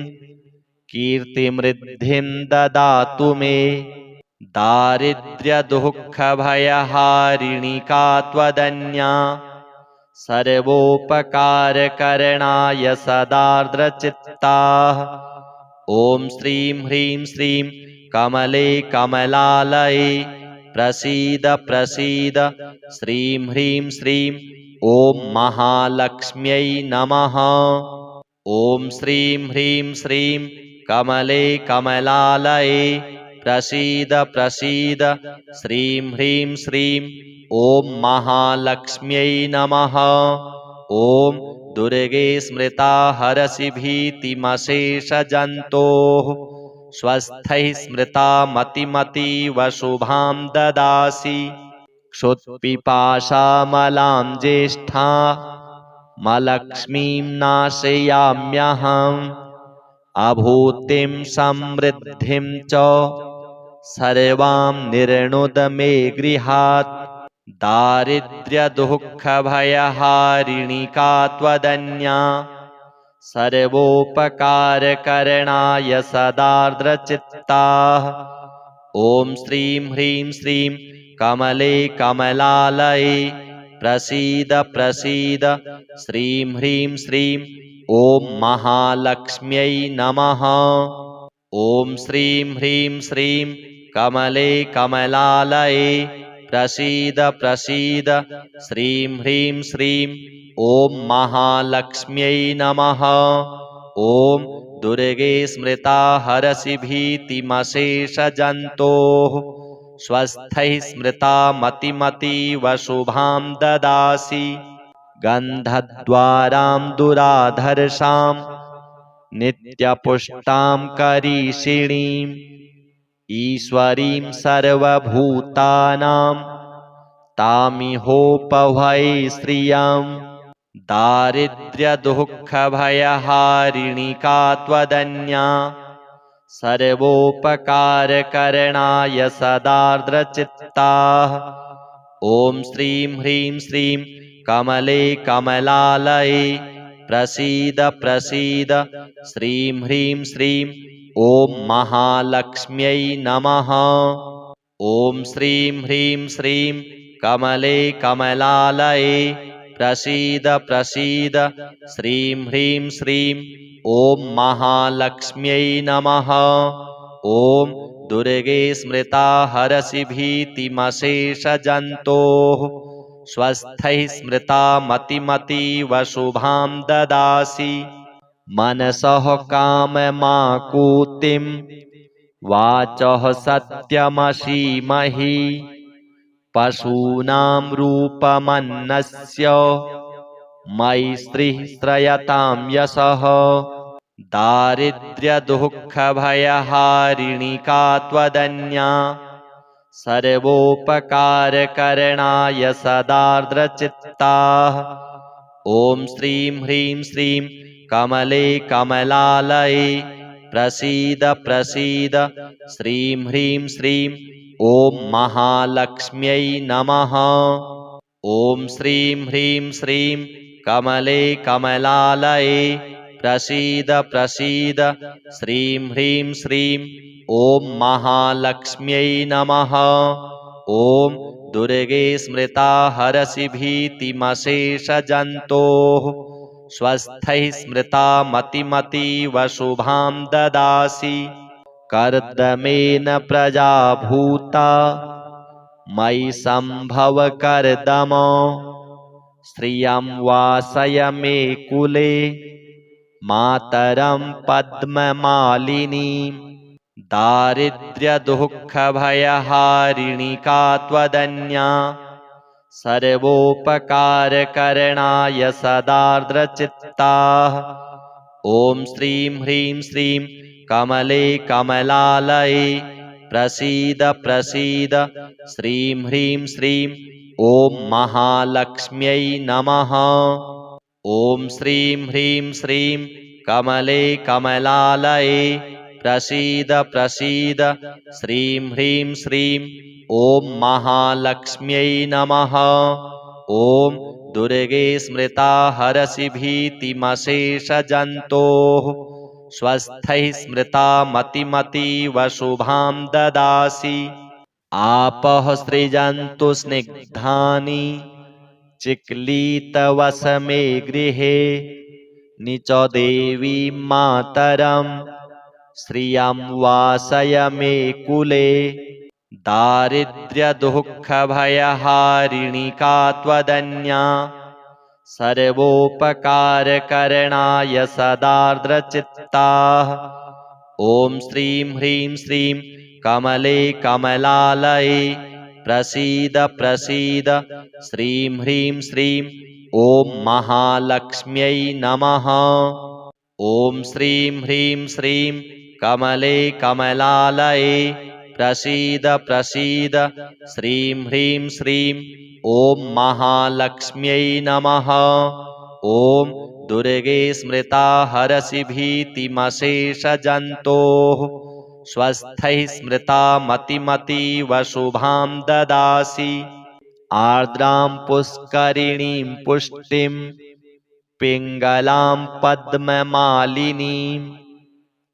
कीर्तिमृद्धिं ददातु मे। दारिद्र्यदुःखभयहारिणी का त्वदन्या सर्वोपकारकरणाय सदार्द्रचित्ताः। ॐ श्रीं ह्रीं श्रीं कमले कमलालये प्रसीद प्रसीद श्रीं ह्रीं श्रीं ॐ महालक्ष्म्यै नमः। ॐ श्रीं ह्रीं श्रीं कमले कमलालये प्रसीद प्रसीद श्रीं ह्रीं श्रीं ॐ महालक्ष्म्यै नमः। ॐ दुर्गे स्मृता हरसि भीतिमशेषजन्तोः स्वस्थैः स्मृता मतिमतीव शुभां ददासि। क्षुत्पिपाशामलां ज्येष्ठा मलक्ष्मीं नाशयाम्यहम् अभूतिं समृद्धिं च सर्वां निर्णुद मे गृहात्। दारिद्र्यदुःखभयहारिणी का त्वदन्या सर्वोपकारकरणाय सदार्द्रचित्ताः। ॐ श्रीं ह्रीं श्रीं कमले कमलालये प्रसीद प्रसीद श्रीं ह्रीं श्रीं ॐ महालक्ष्म्यै नमः। ॐ श्रीं ह्रीं श्रीं कमले कमलालये प्रसीद प्रसीद श्रीं ह्रीं श्रीं ॐ महालक्ष्म्यै नमः। ॐ दुर्गे स्मृता हरसि भीतिमशेषजन्तोः स्वस्थैः स्मृता मतिमतीव शुभां ददासि। गन्धद्वारां दुराधर्षां नित्यपुष्टां करीषिणीम् ईश्वरीं सर्वभूतानां तामिहोपभये श्रियम्। दारिद्र्यदुःखभयहारिणी का त्वदन्या सर्वोपकारकरणाय सदार्द्रचित्ताः। ॐ श्रीं ह्रीं श्रीं कमले कमलालये प्रसीद प्रसीद श्रीं ह्रीं श्रीं ॐ महालक्ष्म्यै नमः। ॐ श्रीं ह्रीं श्रीं कमले कमलालये प्रसीद प्रसीद श्रीं ह्रीं श्रीं ॐ महालक्ष्म्यै नमः। ॐ दुर्गे स्मृता हरसि भीतिमशेषजन्तोः स्वस्थैः स्मृता मतिमतीव शुभां ददासि। मनसः काममाकुतिं वाचः सत्यमसीमहि पशूनां रूपमन्नस्य मयि स्त्रीः श्रयतां यशः। दारिद्र्यदुःखभयहारिणी का त्वदन्या सर्वोपकारकरणाय सदार्द्रचित्ताः। ॐ श्रीं ह्रीं श्रीं कमले कमलालये प्रसीद प्रसीद श्रीं ह्रीं श्रीं ॐ महालक्ष्म्यै नमः। ॐ श्रीं ह्रीं श्रीं कमले कमलालये प्रसीद प्रसीद श्रीं ह्रीं श्रीं ॐ महालक्ष्म्यै नमः। ॐ दुर्गे स्मृता हरसि भीतिमशेषजन्तोः स्वस्थैः स्मृता मतिमतीव शुभां ददासि कर्दमेन प्रजा भूता मयि सम्भव कर्दम श्रियं वासय मे कुले मातरं पद्ममालिनीं दारिद्र्यदुःखभयहारिणि का त्वदन्या सर्वोपकारकरणाय सदार्द्रचित्ताः ॐ श्रीं ह्रीं श्रीं कमले कमलालये प्रसीद प्रसीद श्रीं ह्रीं श्रीं ॐ महालक्ष्म्यै नमः ॐ श्रीं ह्रीं श्रीं कमले कमलालये प्रसीद प्रसीद श्रीं ह्रीं श्रीं ॐ महालक्ष्म्यै नमः ॐ दुर्गे स्मृता हरसि भीतिमशेषजन्तोः स्वस्थैः स्मृता मतिमतीव शुभां ददासि आपः सृजन्तु स्निग्धानि चिक्लीतवसमे गृहे निच देवी मातरं श्रियं वासय मे कुले दारिद्र्यदुःखभयहारिणि का त्वदन्या सर्वोपकारकरणाय सदार्द्रचित्ताः ॐ श्रीं ह्रीं श्रीं कमले कमलालये प्रसीद प्रसीद श्रीं ह्रीं श्रीं ॐ महालक्ष्म्यै नमः ॐ श्रीं ह्रीं श्रीं कमले कमलालये प्रसीद प्रसीद श्रीं ह्रीं श्रीं ॐ महालक्ष्म्यै नमः ॐ दुर्गे स्मृता हरसि भीतिमशेषजन्तोः स्वस्थैः स्मृता मतिमतीव शुभां ददासि आर्द्रां पुष्करिणीं पुष्टिं पिङ्गलां पद्ममालिनीं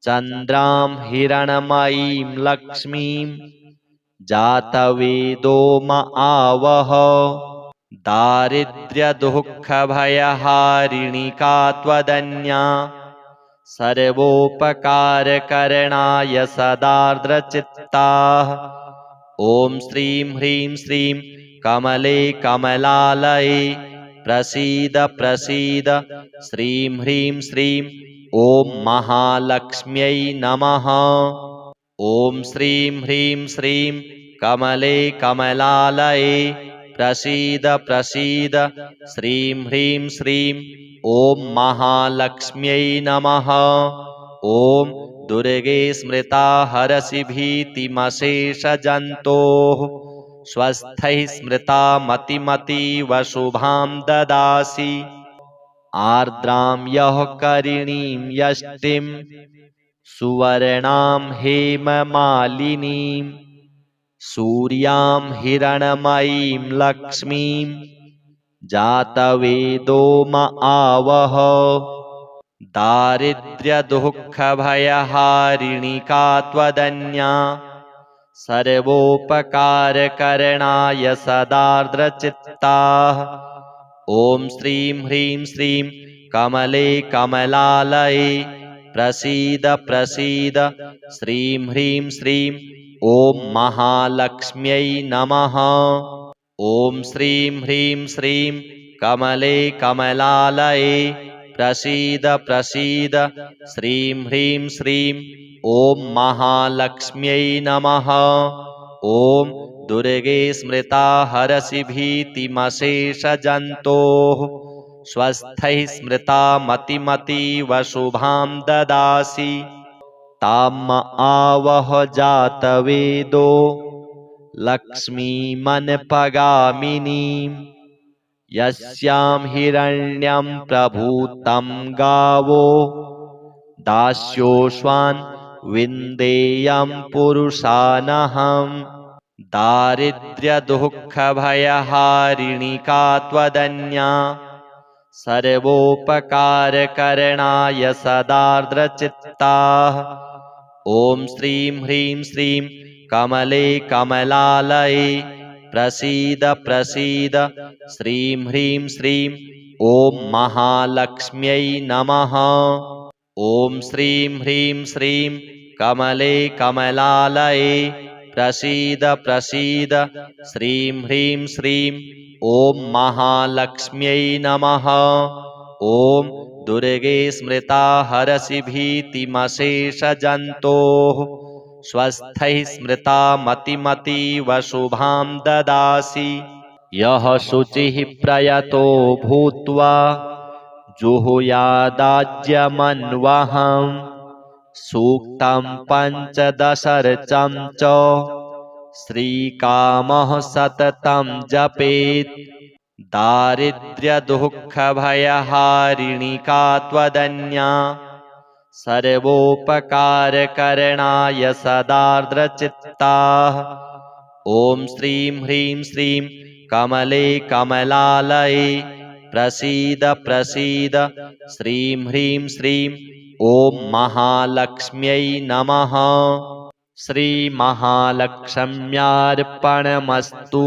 चन्द्रां हिरणमयीं लक्ष्मीं जातवेदो म आवह दारिद्र्यदुःखभयहारिणि का त्वदन्या सर्वोपकारकरणाय सदार्द्रचित्ताः ॐ श्रीं ह्रीं श्रीं कमले कमलालये प्रसीद प्रसीद श्रीं ह्रीं श्रीं ॐ महालक्ष्म्यै नमः ॐ श्रीं ह्रीं श्रीं कमले कमलालये प्रसीद प्रसीद श्रीं ह्रीं श्रीं ॐ महालक्ष्म्यै नमः ॐ दुर्गे स्मृता हरसि भीतिमशेषजन्तोः स्वस्थैः स्मृता मतिमतीव शुभां ददासि आर्द्रां यः करिणीं यष्टिं सुवर्णां हेममालिनीं सूर्यां हिरणमयीं लक्ष्मीं जातवेदो म आवह दारिद्र्यदुःखभयहारिणि का त्वदन्या सर्वोपकारकरणाय सदार्द्रचित्ताः ॐ श्रीं ह्रीं श्रीं कमले कमलालये प्रसीद प्रसीद श्रीं ह्रीं श्रीं ॐ महालक्ष्म्यै नमः ॐ श्रीं ह्रीं श्रीं कमले कमलालये प्रसीद प्रसीद श्रीं ह्रीं श्रीं ॐ महालक्ष्म्यै नमः ॐ दुर्गे स्मृता हरसि भीतिमशेषजन्तोः स्वस्थैः स्मृता मतिमतीव शुभां ददासि ताम आवह जातवेदो लक्ष्मीमनपगामिनीं यस्यां हिरण्यं प्रभूतं गावो दास्योश्वान् विन्देयं पुरुषानहं दारिद्र्यदुःखभयहारिणि का त्वदन्या सर्वोपकारकरणाय सदार्द्रचित्ताः ॐ श्रीं ह्रीं श्रीं कमले कमलालये प्रसीद प्रसीद श्रीं ह्रीं श्रीं ॐ महालक्ष्म्यै नमः। ॐ श्रीं ह्रीं श्रीं कमले कमलालये प्रसीद प्रसीद श्रीं ह्रीं श्रीं ॐ महालक्ष्म्यै नमः। ॐ दुर्गे स्मृता हरसि भीतिमशेषजन्तोः स्वस्थैः स्मृता मतिमतीव शुभां ददासि। यः शुचिः प्रयतो भूत्वा जुहुयादाज्यमन्वहम् सूक्तं पञ्चदशर्चं च श्रीकामः सततं जपेत्। दारिद्र्यदुःखभयहारिणिका त्वदन्या सर्वोपकारकरणाय सदार्द्रचित्ताः। ॐ श्रीं ह्रीं श्रीं कमले कमलालये प्रसीद प्रसीद श्रीं ह्रीं श्रीं ॐ महालक्ष्म्यै नमः। श्रीमहालक्ष्म्यार्पणमस्तु।